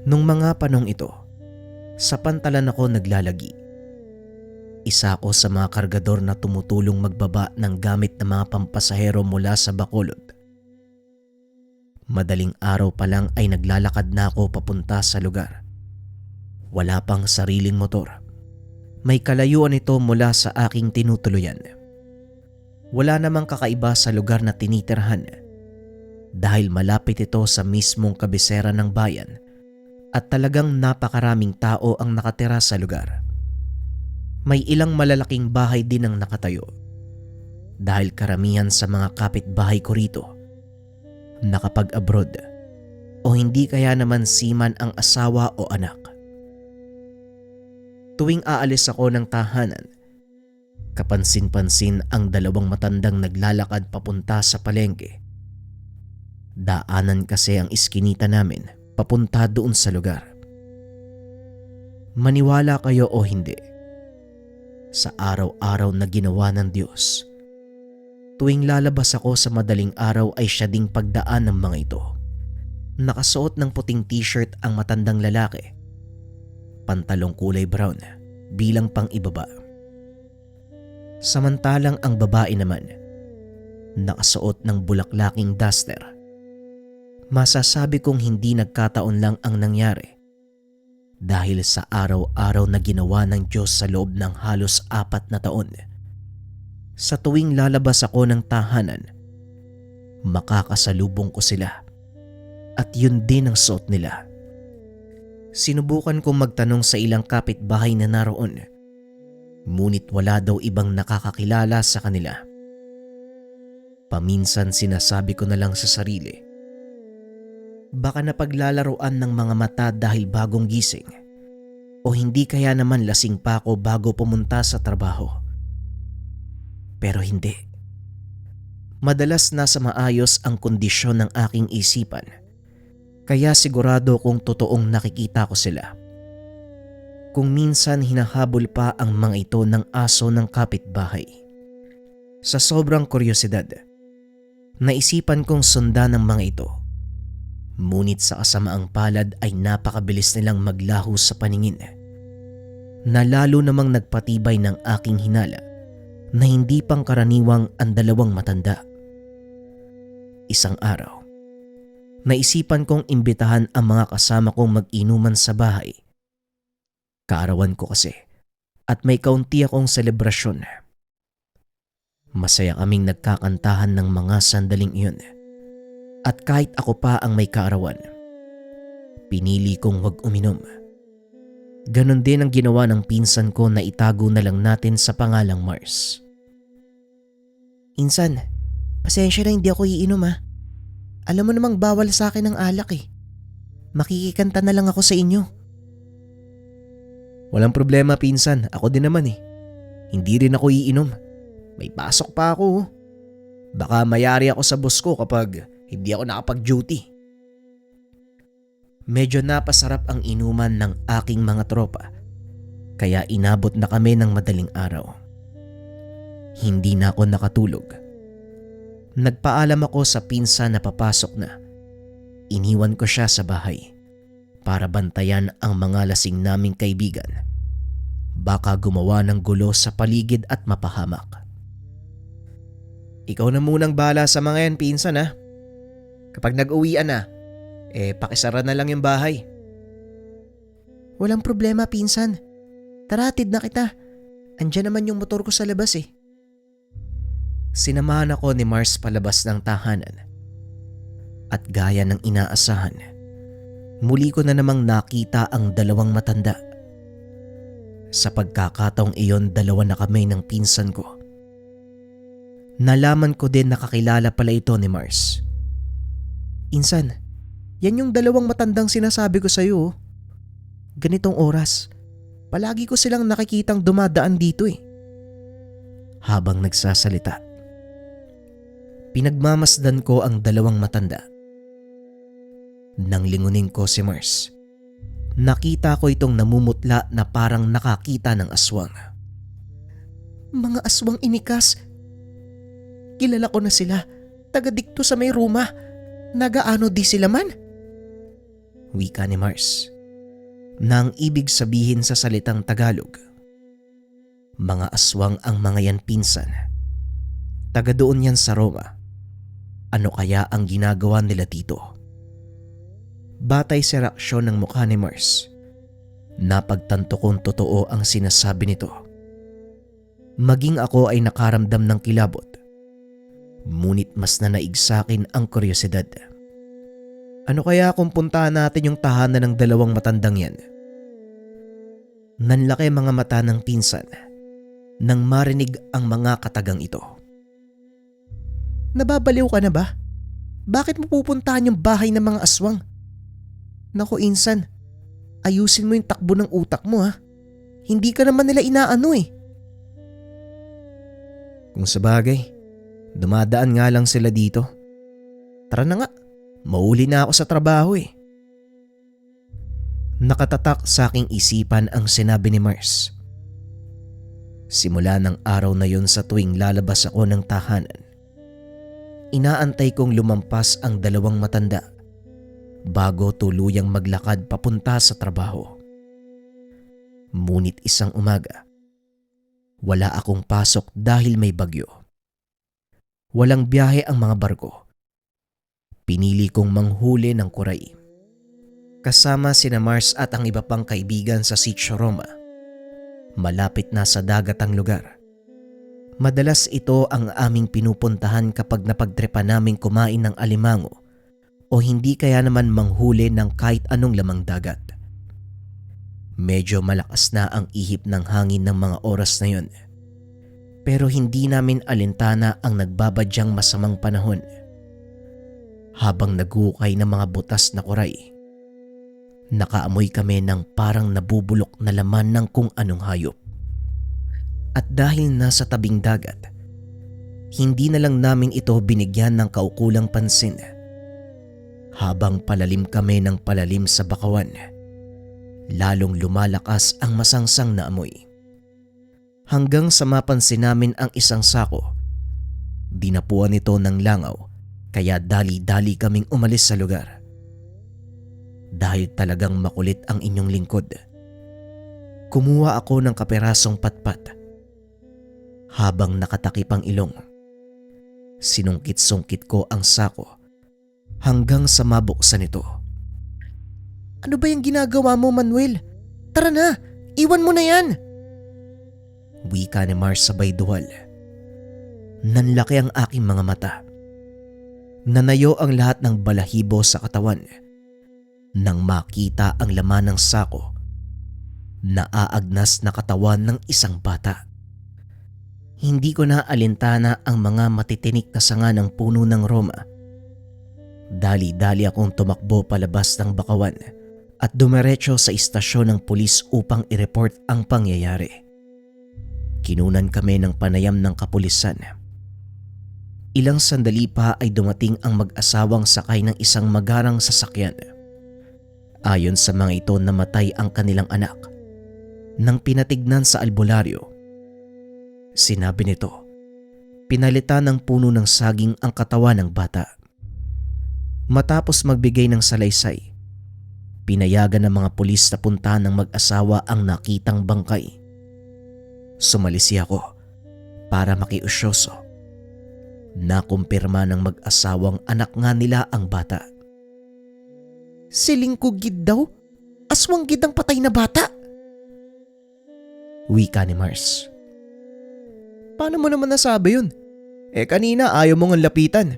Nung mga panong ito, sa pantalan ako naglalagi. Isa ako sa mga kargador na tumutulong magbaba ng gamit ng mga pampasahero mula sa Bacolod. Madaling araw pa lang ay naglalakad na ako papunta sa lugar. Wala pang sariling motor. May kalayuan ito mula sa aking tinutuluyan. Wala namang kakaiba sa lugar na tinitirhan dahil malapit ito sa mismong kabisera ng bayan at talagang napakaraming tao ang nakatira sa lugar. May ilang malalaking bahay din ang nakatayo dahil karamihan sa mga kapitbahay ko rito nakapag-abroad o hindi kaya naman seaman ang asawa o anak. Tuwing aalis ako ng tahanan, kapansin-pansin ang dalawang matandang naglalakad papunta sa palengke. Daanan kasi ang iskinita namin papunta doon sa lugar. Maniwala kayo o hindi, sa araw-araw na ginawa ng Diyos, tuwing lalabas ako sa madaling araw ay siya ding pagdaan ng mga ito. Nakasuot ng puting t-shirt ang matandang lalaki, pantalong kulay brown bilang pang-ibaba. Samantalang ang babae naman, nakasuot ng bulaklaking duster. Masasabi kong hindi nagkataon lang ang nangyari dahil sa araw-araw na ginawa ng Diyos sa loob ng halos 4 na taon. Sa tuwing lalabas ako ng tahanan, makakasalubong ko sila at yun din ang suot nila. Sinubukan kong magtanong sa ilang kapitbahay na naroon, ngunit wala daw ibang nakakakilala sa kanila. Paminsan sinasabi ko na lang sa sarili, baka napaglalaroan ng mga mata dahil bagong gising o hindi kaya naman lasing pa ako bago pumunta sa trabaho. Pero hindi. Madalas nasa maayos ang kondisyon ng aking isipan, kaya sigurado kung totoong nakikita ko sila. Kung minsan hinahabol pa ang mga ito ng aso ng kapitbahay. Sa sobrang kuryosidad, naisipan kong sundan ng mga ito. Ngunit sa kasamaang palad ay napakabilis nilang maglaho sa paningin, na lalo namang nagpatibay ng aking hinala na hindi pangkaraniwang ang dalawang matanda. Isang araw, naisipan kong imbitahan ang mga kasama kong mag-inuman sa bahay. Kaarawan ko kasi at may kaunti akong selebrasyon. Masaya kaming nagkakantahan ng mga sandaling iyon. At kahit ako pa ang may kaarawan, pinili kong wag uminom. Ganon din ang ginawa ng pinsan ko na itago na lang natin sa pangalang Mars. Insan, pasensya na hindi ako iinom ha. Alam mo namang bawal sa akin ang alak eh. Makikikanta na lang ako sa inyo. Walang problema pinsan, ako din naman eh. Hindi rin ako iinom. May pasok pa ako. Baka mayari ako sa boss ko kapag hindi ako nakapag-duty. Medyo napasarap ang inuman ng aking mga tropa, kaya inabot na kami ng madaling araw. Hindi na ako nakatulog. Nagpaalam ako sa pinsan na papasok na. Iniwan ko siya sa bahay para bantayan ang mga lasing naming kaibigan. Baka gumawa ng gulo sa paligid at mapahamak. Ikaw na munang bahala sa mga yan, pinsan ha. Kapag nag-uwian na, pakisara na lang yung bahay. Walang problema pinsan. Tara, hatid na kita. Andiyan naman yung motor ko sa labas eh. Sinamahan ako ni Mars palabas ng tahanan. At gaya ng inaasahan, muli ko na namang nakita ang dalawang matanda. Sa pagkakataong iyon, dalawa na kami ng pinsan ko. Nalaman ko din nakakilala pala ito ni Mars. Insan, yan yung dalawang matandang sinasabi ko sa'yo. Ganitong oras, palagi ko silang nakikitang dumadaan dito eh. Habang nagsasalita, pinagmamasdan ko ang dalawang matanda. Nang lingunin ko si Mars, nakita ko itong namumutla na parang nakakita ng aswang. Mga aswang inikas. Kilala ko na sila. Taga dikto sa may Roma. Nagaano di sila man? Wika ni Mars, na ang ibig sabihin sa salitang Tagalog. Mga aswang ang mga yan pinsan. Taga doon yan sa Roma. Ano kaya ang ginagawa nila dito? Batay sa reaksyon ng mukha ni Mars, napagtanto kong totoo ang sinasabi nito. Maging ako ay nakaramdam ng kilabot. Ngunit mas nanaig sa akin ang kuryosidad. Ano kaya kung puntahan natin yung tahanan ng dalawang matandang yan? Nanlaki mga mata ng pinsan nang marinig ang mga katagang ito. Nababaliw ka na ba? Bakit mo pupuntahan yung bahay ng mga aswang? Naku insan, ayusin mo yung takbo ng utak mo ha. Hindi ka naman nila inaano eh. Kung sabagay, dumadaan nga lang sila dito. Tara na nga, mauli na ako sa trabaho eh. Nakatatak sa aking isipan ang sinabi ni Mars. Simula ng araw na yun sa tuwing lalabas ako ng tahanan, inaantay kong lumampas ang dalawang matanda bago tuluyang maglakad papunta sa trabaho. Ngunit isang umaga, wala akong pasok dahil may bagyo. Walang biyahe ang mga barko. Pinili kong manghuli ng kuray. Kasama sina Mars at ang iba pang kaibigan sa Sitio Roma. Malapit na sa dagat ang lugar. Madalas ito ang aming pinupuntahan kapag napagtrepa naming kumain ng alimango o hindi kaya naman manghuli ng kahit anong lamang dagat. Medyo malakas na ang ihip ng hangin ng mga oras na yun. Pero hindi namin alintana ang nagbabadyang masamang panahon. Habang naghukay ng mga butas na kuray, nakaamoy kami ng parang nabubulok na laman ng kung anong hayop. At dahil nasa tabing dagat, hindi na lang namin ito binigyan ng kaukulang pansin. Habang palalim kami ng palalim sa bakawan, lalong lumalakas ang masangsang na amoy. Hanggang sa mapansin namin ang isang sako. Dinapuan ito ng langaw kaya dali-dali kaming umalis sa lugar. Dahil talagang makulit ang inyong lingkod, kumuha ako ng kaperasong patpat. Habang nakatakip ang ilong, sinungkit-sungkit ko ang sako hanggang sa mabuksan ito. Ano ba yung ginagawa mo, Manuel? Tara na! Iwan mo na yan! Wika ni Mars sabay duwal. Nanlaki ang aking mga mata. Nanayo ang lahat ng balahibo sa katawan nang makita ang laman ng sako. Naaagnas na katawan ng isang bata. Hindi ko na alintana ang mga matitinik na sanga ng puno ng Roma. Dali-dali akong tumakbo palabas ng bakawan at dumiretso sa istasyon ng pulis upang i-report ang pangyayari. Kinunan kami ng panayam ng kapulisan. Ilang sandali pa ay dumating ang mag-asawang sakay ng isang magarang sasakyan. Ayon sa mga ito, namatay ang kanilang anak. Nang pinatignan sa albularyo, sinabi nito, pinalitan ng puno ng saging ang katawan ng bata. Matapos magbigay ng salaysay, pinayagan ng mga pulis na puntahan ng mag-asawa ang nakitang bangkay. Sumalisi ako para makiusyoso. Nakumpirma ng mag-asawang anak nga nila ang bata. Silingkog gid daw? Aswang gid ang patay na bata? Wika ni Mars. Paano mo naman nasabi yun? Kanina ayaw mo ngang lapitan.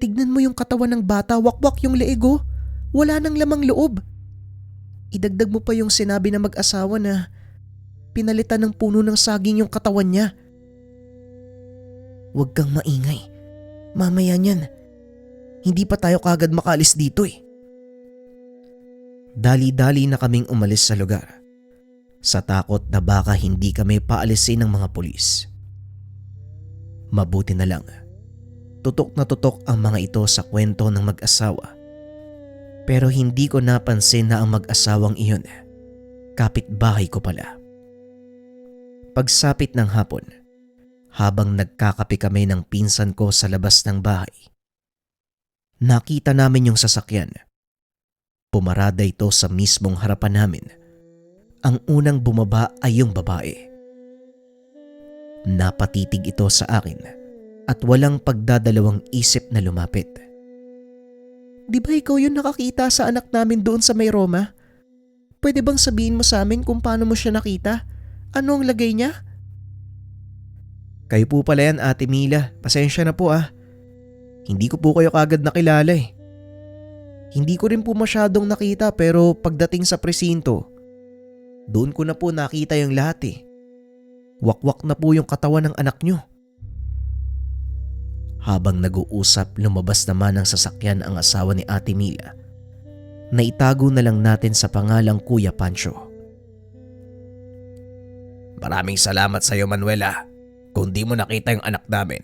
Tignan mo yung katawan ng bata, wakwak yung leeg oh. Wala nang lamang loob. Idagdag mo pa yung sinabi ng mag-asawa na pinalitan ng puno ng saging yung katawan niya. Huwag kang maingay. Mamaya niyan. Hindi pa tayo kagad makaalis dito eh. Dali-dali na kaming umalis sa lugar. Sa takot na baka hindi kami paalisin ng mga pulis. Mabuti na lang, tutok na tutok ang mga ito sa kwento ng mag-asawa. Pero hindi ko napansin na ang mag-asawang iyon, kapitbahay ko pala. Pagsapit ng hapon, habang nagkakape kami ng pinsan ko sa labas ng bahay, nakita namin yung sasakyan. Pumarada ito sa mismong harapan namin. Ang unang bumaba ay yung babae. Napatitig ito sa akin at walang pagdadalawang isip na lumapit. Di ba ikaw yung nakakita sa anak namin doon sa may Roma? Pwede bang sabihin mo sa amin kung paano mo siya nakita? Ano ang lagay niya? Kayo po pala yan, Ate Mila. Pasensya na po ah. Hindi ko po kayo kagad nakilala eh. Hindi ko rin po masyadong nakita pero pagdating sa presinto, doon ko na po nakita yung lahat eh. Wakwak na po yung katawan ng anak nyo. Habang nag-uusap, lumabas naman ng sasakyan ang asawa ni Ate Mila. Naitago na lang natin sa pangalang Kuya Pancho. Maraming salamat sa iyo, Manuela. Kung di mo nakita yung anak namin,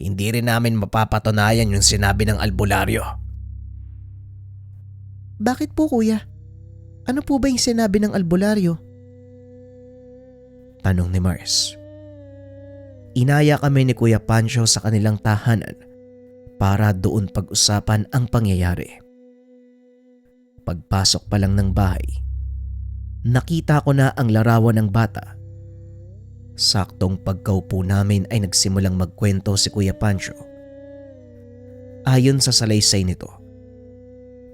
hindi rin namin mapapatunayan yung sinabi ng albularyo. Bakit po kuya? Ano po ba yung sinabi ng albularyo? Tanong ni Mars. Inaya kami ni Kuya Pancho sa kanilang tahanan para doon pag-usapan ang pangyayari. Pagpasok pa lang ng bahay, nakita ko na ang larawan ng bata. Saktong pagkaupo namin ay nagsimulang magkwento si Kuya Pancho. Ayon sa salaysay nito,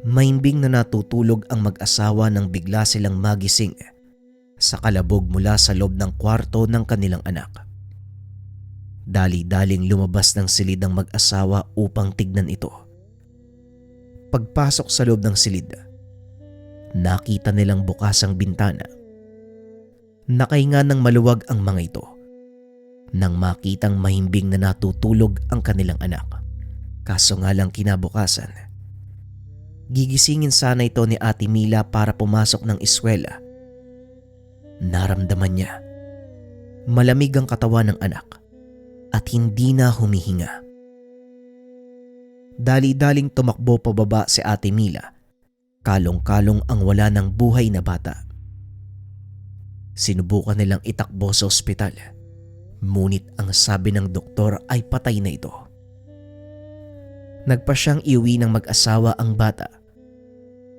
mahimbing na natutulog ang mag-asawa nang bigla silang magising sa kalabog mula sa loob ng kwarto ng kanilang anak. Dali-daling lumabas ng silid ang mag-asawa upang tignan ito. Pagpasok sa loob ng silid, nakita nilang bukas ang bintana. Nakahinga ng maluwag ang mga ito nang makitang mahimbing na natutulog ang kanilang anak. Kaso nga lang kinabukasan, gigisingin sana ito ni Ate Mila para pumasok ng eskwela. Naramdaman niya malamig ang katawan ng anak at hindi na humihinga. Dali-daling tumakbo pababa si Ate Mila. Kalong-kalong ang wala ng buhay na bata. Sinubukan nilang itakbo sa ospital. Ngunit ang sabi ng doktor ay patay na ito. Nagpa siyang iuwi ng mag-asawa ang bata.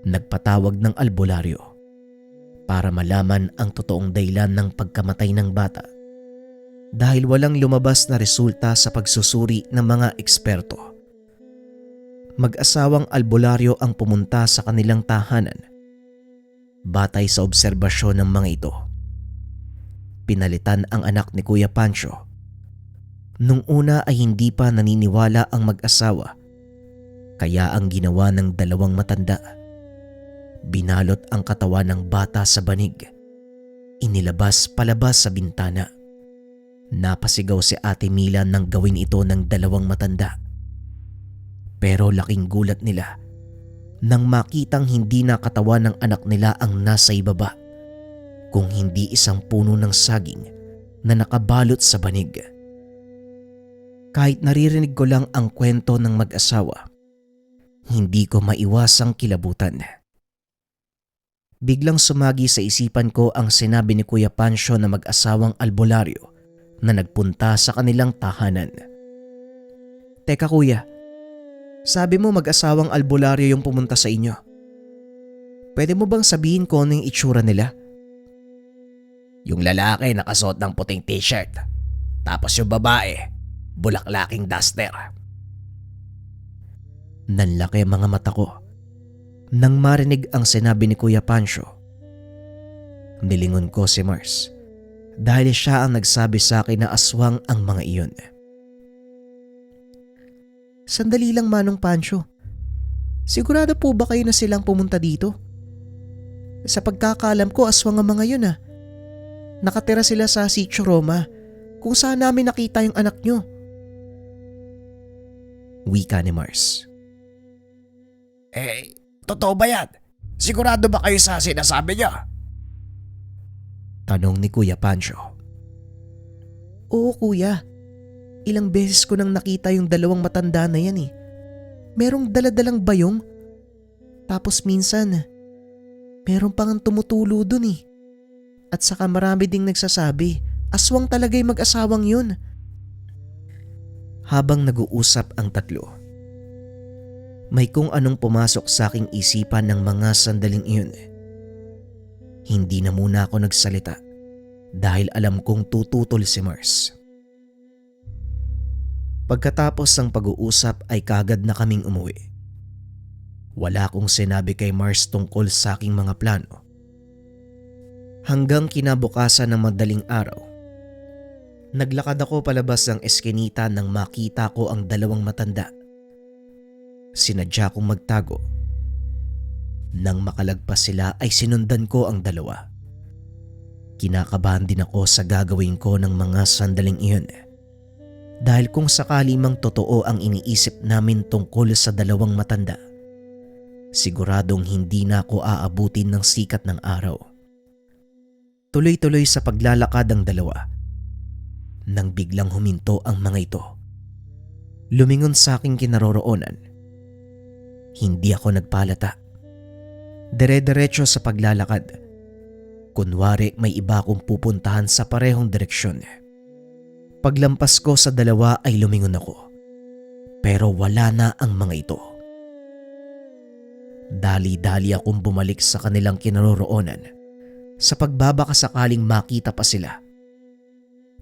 Nagpatawag ng albularyo para malaman ang totoong dahilan ng pagkamatay ng bata. Dahil walang lumabas na resulta sa pagsusuri ng mga eksperto. Mag-asawang albularyo ang pumunta sa kanilang tahanan. Batay sa obserbasyon ng mga ito, pinalitan ang anak ni Kuya Pancho. Nung una ay hindi pa naniniwala ang mag-asawa, kaya ang ginawa ng dalawang matanda, binalot ang katawan ng bata sa banig, inilabas palabas sa bintana. Napasigaw si Ate Mila nang gawin ito ng dalawang matanda. Pero laking gulat nila nang makitang hindi na katawan ng anak nila ang nasa ibaba, kung hindi isang puno ng saging na nakabalot sa banig. Kahit naririnig ko lang ang kwento ng mag-asawa, hindi ko maiwasang kilabutan. Biglang sumagi sa isipan ko ang sinabi ni Kuya Pancho na mag-asawang albularyo na nagpunta sa kanilang tahanan. Teka kuya, sabi mo mag-asawang albularyo yung pumunta sa inyo. Pwede mo bang sabihin ko ano yung itsura nila? Yung lalaki nakasuot ng puting t-shirt. Tapos yung babae, bulaklaking duster. Nanlaki ang mga mata ko nang marinig ang sinabi ni Kuya Pancho. Nilingon ko si Mars dahil siya ang nagsabi sa akin na aswang ang mga iyon. Sandali lang Manong Pancho. Sigurado po ba kayo na silang pumunta dito? Sa pagkakaalam ko aswang ang mga yun ah. Nakatira sila sa Sitio Roma kung saan namin nakita yung anak nyo. Wika ni Mars. Totoo ba yan? Sigurado ba kayo sa sinasabi niyo? Tanong ni Kuya Pancho. Oo kuya. Ilang beses ko nang nakita yung dalawang matanda na yan eh. Merong daladalang bayong. Tapos minsan, meron pang tumutulo dun eh. At saka marami ding nagsasabi, aswang talaga yung mag-asawang yun. Habang nag-uusap ang tatlo, may kung anong pumasok sa aking isipan ng mga sandaling iyon. Hindi na muna ako nagsalita dahil alam kong tututol si Mars. Pagkatapos ng pag-uusap ay kagad na kaming umuwi. Wala akong sinabi kay Mars tungkol sa aking mga plano. Hanggang kinabukasan ng madaling araw, naglakad ako palabas ng eskinita nang makita ko ang dalawang matanda. Sinadya kong magtago. Nang makalagpas sila ay sinundan ko ang dalawa. Kinakabahan din ako sa gagawin ko ng mga sandaling iyon. Dahil kung sakali mang totoo ang iniisip namin tungkol sa dalawang matanda, siguradong hindi na ako aabutin ng sikat ng araw. Tuloy-tuloy sa paglalakad ang dalawa. Nang biglang huminto ang mga ito, lumingon sa aking kinaroroonan. Hindi ako nagpalata. Dire-diretso sa paglalakad. Kunwari may iba akong pupuntahan sa parehong direksyon. Paglampas ko sa dalawa ay lumingon ako. Pero wala na ang mga ito. Dali-dali akong bumalik sa kanilang kinaroroonan sa pagbabaka sakaling makita pa sila.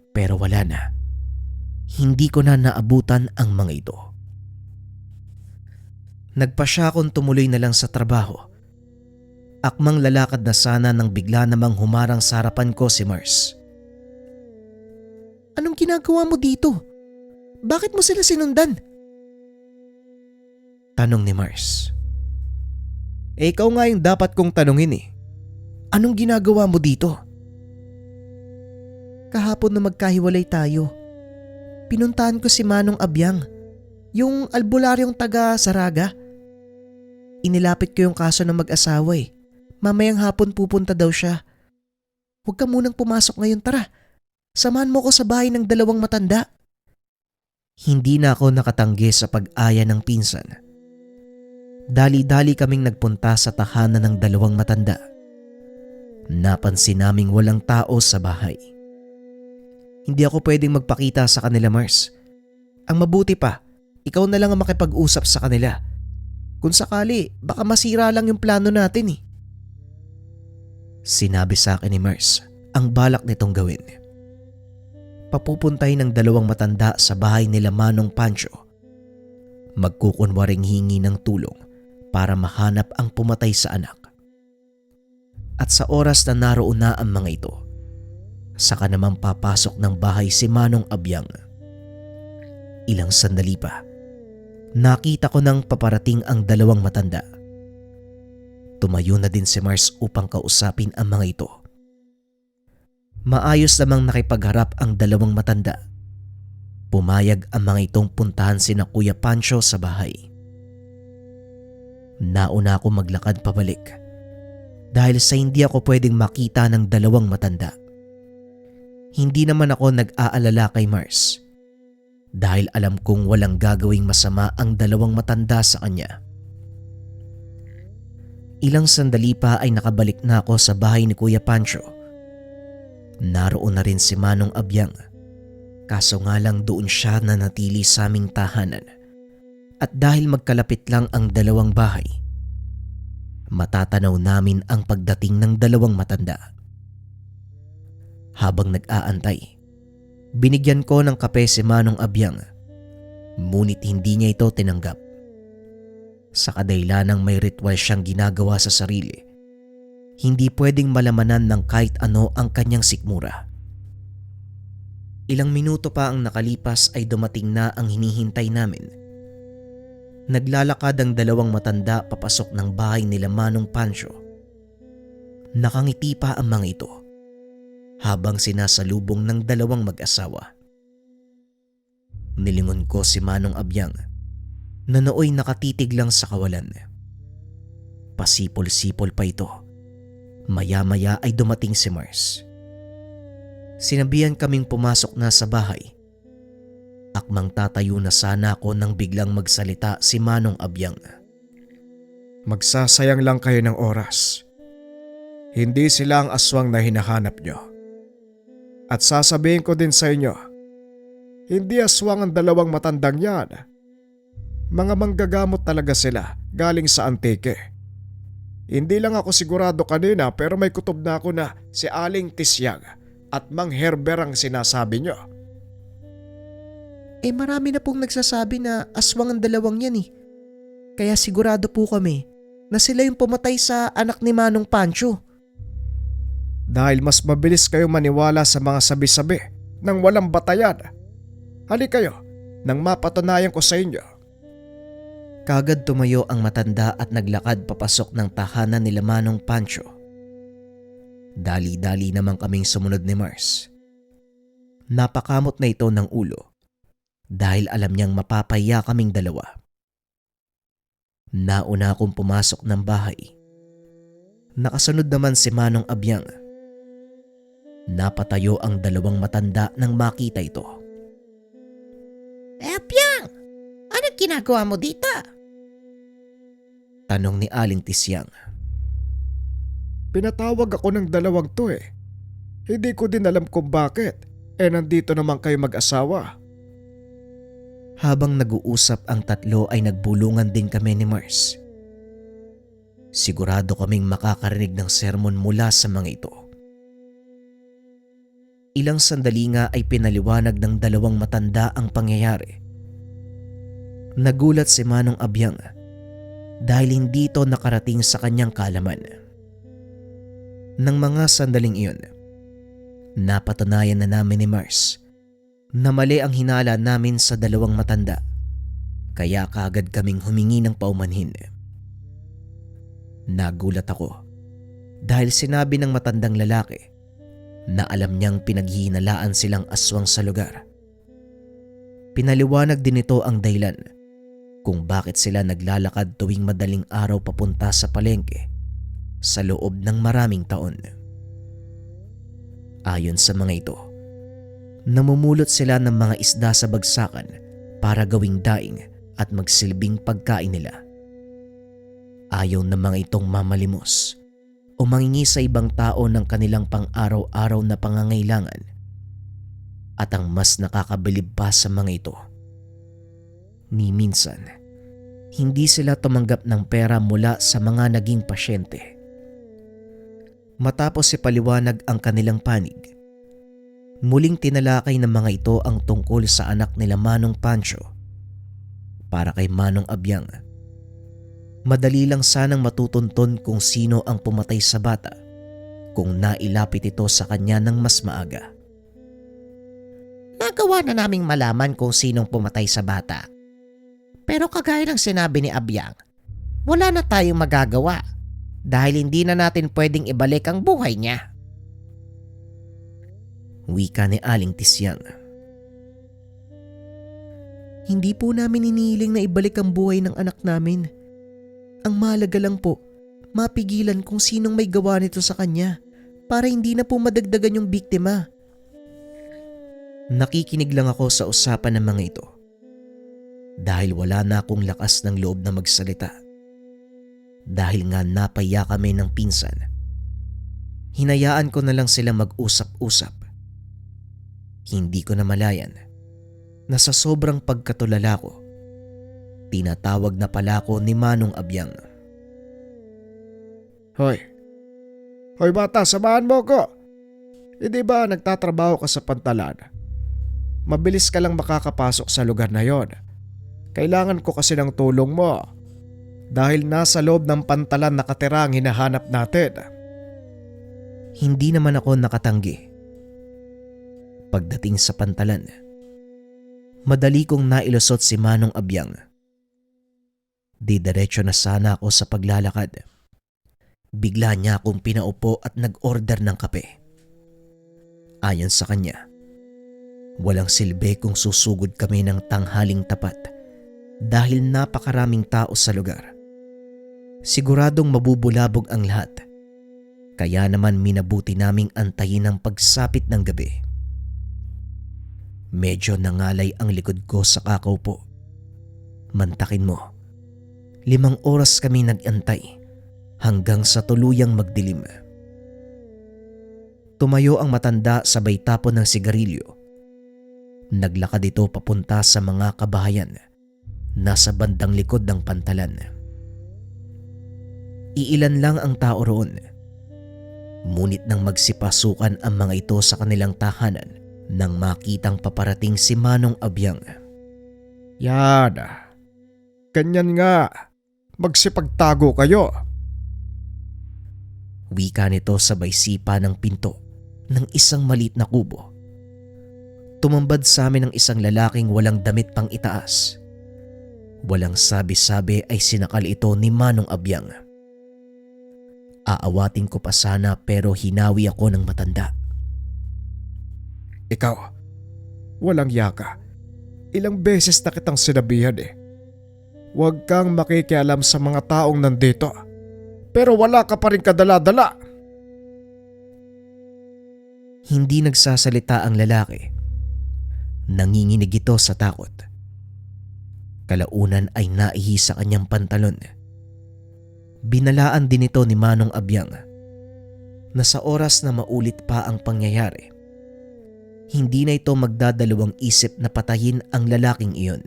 Pero wala na. Hindi ko na naabutan ang mga ito. Nagpasya akong tumuloy na lang sa trabaho. Akmang lalakad na sana nang bigla namang humarang sa harapan ko si Mars. Anong ginagawa mo dito? Bakit mo sila sinundan? Tanong ni Mars. Ikaw nga yung dapat kong tanungin eh. Anong ginagawa mo dito? Kahapon na magkahiwalay tayo, pinuntahan ko si Manong Abyang, yung albularyong taga Saraga. Inilapit ko yung kaso ng mag-asawa eh. Mamayang hapon pupunta daw siya. Huwag ka munang pumasok ngayon, tara. Samahan mo ko sa bahay ng dalawang matanda. Hindi na ako nakatanggi sa pag-aya ng pinsan. Dali-dali kaming nagpunta sa tahanan ng dalawang matanda. Napansin naming walang tao sa bahay. Hindi ako pwedeng magpakita sa kanila, Mars. Ang mabuti pa, ikaw na lang ang makipag-usap sa kanila. Kung sakali, baka masira lang yung plano natin eh. Sinabi sa akin ni Mars ang balak nitong gawin. Papupuntay ng dalawang matanda sa bahay nila Manong Pancho. Magkukunwaring hingi ng tulong para mahanap ang pumatay sa anak. At sa oras na naroon na ang mga ito, saka naman papasok ng bahay si Manong Abyang. Ilang sandali pa, nakita ko nang paparating ang dalawang matanda. Tumayo na din si Mars upang kausapin ang mga ito. Maayos namang nakipagharap ang dalawang matanda. Pumayag ang mga itong puntahan sina Kuya Pancho sa bahay. Nauna ako maglakad pabalik dahil sa hindi ako pwedeng makita ng dalawang matanda. Hindi naman ako nag-aalala kay Mars dahil alam kong walang gagawing masama ang dalawang matanda sa kanya. Ilang sandali pa ay nakabalik na ako sa bahay ni Kuya Pancho. Naroon na rin si Manong Abyang, kaso nga lang doon siya nanatili sa aming tahanan. At dahil magkalapit lang ang dalawang bahay, matatanaw namin ang pagdating ng dalawang matanda. Habang nag-aantay, binigyan ko ng kape si Manong Abyang, ngunit hindi niya ito tinanggap. Sa kadahilanang may ritual siyang ginagawa sa sarili, hindi pwedeng malamanan ng kahit ano ang kanyang sikmura. Ilang minuto pa ang nakalipas ay dumating na ang hinihintay namin. Naglalakad ang dalawang matanda papasok ng bahay nila Manong Pancho. Nakangiti pa ang mga ito habang sinasalubong ng dalawang mag-asawa. Nilingon ko si Manong Abyang na nooy nakatitig lang sa kawalan. Pasipol-sipol pa ito. Maya-maya ay dumating si Mars. Sinabihan kaming pumasok na sa bahay. Akmang tatayo na sana ako nang biglang magsalita si Manong Abyang. Magsasayang lang kayo ng oras. Hindi sila ang aswang na hinahanap nyo. At sasabihin ko din sa inyo, hindi aswang ang dalawang matandang yan. Mga manggagamot talaga sila galing sa Antique. Hindi lang ako sigurado kanina pero may kutob na ako na si Aling Tisyang at Mang Herber ang sinasabi nyo. Marami na pong nagsasabi na aswang ang dalawang yan eh. Kaya sigurado po kami na sila yung pumatay sa anak ni Manong Pancho. Dahil mas mabilis kayo maniwala sa mga sabi-sabi nang walang batayan. Halika kayo nang mapatunayan ko sa inyo. Kagad tumayo ang matanda at naglakad papasok ng tahanan nila Manong Pancho. Dali-dali naman kaming sumunod ni Mars. Napakamot na ito ng ulo dahil alam niyang mapapaya kaming dalawa. Nauna akong pumasok ng bahay. Nakasunod naman si Manong Abyang. Napatayo ang dalawang matanda nang makita ito. Abyang! Anong ginagawa mo dito? Tanong ni Aling Tisyang. Pinatawag ako ng dalawang to eh. Hindi ko din alam kung bakit. Nandito naman kayo mag-asawa. Habang nag-uusap ang tatlo ay nagbulungan din kami ni Mars. Sigurado kaming makakarinig ng sermon mula sa mga ito. Ilang sandali nga ay pinaliwanag ng dalawang matanda ang pangyayari. Nagulat si Manong Abyang dahil hindi ito nakarating sa kanyang kaalaman. Nang mga sandaling iyon, napatunayan na namin ni Mars na mali ang hinala namin sa dalawang matanda, kaya kaagad kaming humingi ng paumanhin. Nagulat ako dahil sinabi ng matandang lalaki na alam niyang pinaghihinalaan silang aswang sa lugar. Pinaliwanag din ito ang dahilan kung bakit sila naglalakad tuwing madaling araw papunta sa palengke sa loob ng maraming taon. Ayon sa mga ito, namumulot sila ng mga isda sa bagsakan para gawing daing at magsilbing pagkain nila. Ayaw ng mga itong mamalimos o mangingi sa ibang tao ng kanilang pang-araw-araw na pangangailangan. At ang mas nakakabilib pa sa mga ito, ni minsan, hindi sila tumanggap ng pera mula sa mga naging pasyente. Matapos ipaliwanag ang kanilang panig, muling tinalakay ng mga ito ang tungkol sa anak nila Manong Pancho para kay Manong Abyang. Madali lang sanang matutunton kung sino ang pumatay sa bata kung nailapit ito sa kanya ng mas maaga. Nagawa na naming malaman kung sinong pumatay sa bata. Pero kagaya ng sinabi ni Abyang, wala na tayong magagawa dahil hindi na natin pwedeng ibalik ang buhay niya. Wika ni Aling Tisyang. Hindi po namin inihiling na ibalik ang buhay ng anak namin. Ang mahalaga lang po, mapigilan kung sinong may gawa nito sa kanya para hindi na po madagdagan yung biktima. Nakikinig lang ako sa usapan ng mga ito dahil wala na akong lakas ng loob na magsalita. Dahil nga napaya kami ng pinsan, hinayaan ko na lang sila mag-usap-usap. Hindi ko na malayan na sa sobrang pagkatulala ko, tinatawag na pala ako ni Manong Abyang. Hoy! Hoy bata, samahan mo ko! Hindi ba nagtatrabaho ka sa pantalan? Mabilis ka lang makakapasok sa lugar na yon. Kailangan ko kasi ng tulong mo. Dahil nasa loob ng pantalan nakatira ang hinahanap natin. Hindi naman ako nakatanggi. Pagdating sa pantalan, madali kong nailusot si Manong Abyang. Didiretso na sana ako sa paglalakad. Bigla niya akong pinaupo at nag-order ng kape. Ayon sa kanya, walang silbi kung susugod kami ng tanghaling tapat dahil napakaraming tao sa lugar. Siguradong mabubulabog ang lahat. Kaya naman minabuti naming antayin ang pagsapit ng gabi. Medyo nangalay ang likod ko sa kakaupo. Mantakin mo, 5 oras kami nag-antay hanggang sa tuluyang magdilim. Tumayo ang matanda sabay tapon ng sigarilyo. Naglakad ito papunta sa mga kabahayan nasa bandang likod ng pantalan. Iilan lang ang tao roon. Ngunit nang magsipasukan ang mga ito sa kanilang tahanan nang makitang paparating si Manong Abyang. Yan. Ganyan nga. Magsipagtago kayo. Wika nito sabay sipa ng pinto ng isang maliit na kubo. Tumambad sa amin ang isang lalaking walang damit pang itaas. Walang sabi-sabi ay sinakal ito ni Manong Abyang. Aawatin ko pa sana pero hinawi ako ng matanda. Ikaw, walang yaka. Ilang beses na kitang sinabihan eh. Huwag kang makikialam sa mga taong nandito. Pero wala ka pa rin kadala-dala. Hindi nagsasalita ang lalaki. Nanginginig ito sa takot. Kalaunan ay naihi sa kanyang pantalon. Binalaan din ito ni Manong Abyang na sa oras na maulit pa ang pangyayari, hindi na ito magdadalawang isip na patayin ang lalaking iyon.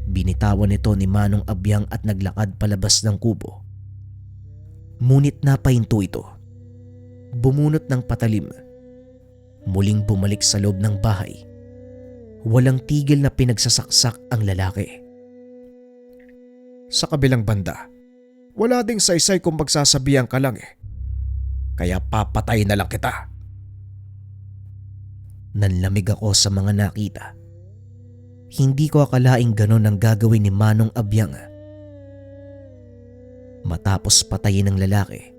Binitawan ito ni Manong Abyang at naglakad palabas ng kubo. Ngunit napahinto ito. Bumunot ng patalim. Muling bumalik sa loob ng bahay. Walang tigil na pinagsasaksak ang lalaki. Sa kabilang banda, wala ding saysay kung magsasabihan ka lang eh. Kaya papatay na lang kita. Nanlamig ako sa mga nakita. Hindi ko akalaing ganon ang gagawin ni Manong Abyang. Matapos patayin ng lalaki,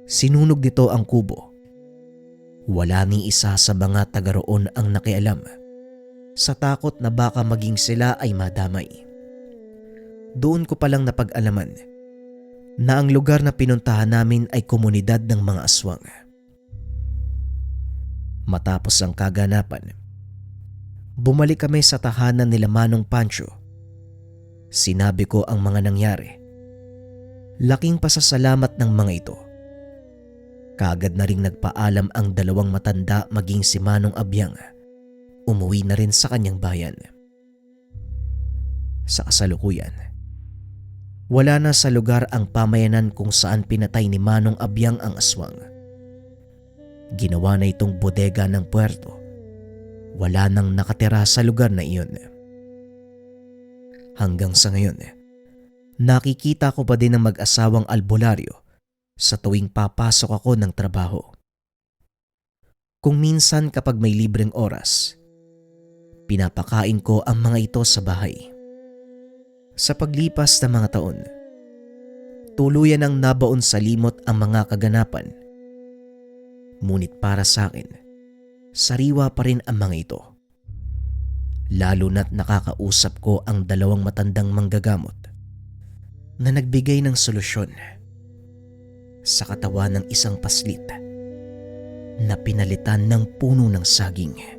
sinunog nito ang kubo. Wala ni isa sa mga taga roon ang nakialam sa takot na baka maging sila ay madamay. Doon ko palang napag-alaman na ang lugar na pinuntahan namin ay komunidad ng mga aswang. Matapos ang kaganapan, Bumalik kami sa tahanan nila Manong Pancho. Sinabi ko ang mga nangyari. Laking pasasalamat ng mga ito. Kaagad na ring nagpaalam ang dalawang matanda maging si Manong Abyang. Umuwi na rin sa kanyang bayan. Sa kasalukuyan, wala na sa lugar ang pamayanan kung saan pinatay ni Manong Abyang ang aswang. Ginawa na itong bodega ng puerto. Wala nang nakatira sa lugar na iyon. Hanggang sa ngayon, nakikita ko pa din ang mag-asawang albularyo sa tuwing papasok ako ng trabaho. Kung minsan kapag may libreng oras, pinapakain ko ang mga ito sa bahay. Sa paglipas ng mga taon, tuluyan ang nabaon sa limot ang mga kaganapan. Ngunit para sa akin, sariwa pa rin ang mga ito. Lalo na't nakakausap ko ang dalawang matandang manggagamot na nagbigay ng solusyon sa katawan ng isang paslit na pinalitan ng puno ng saging.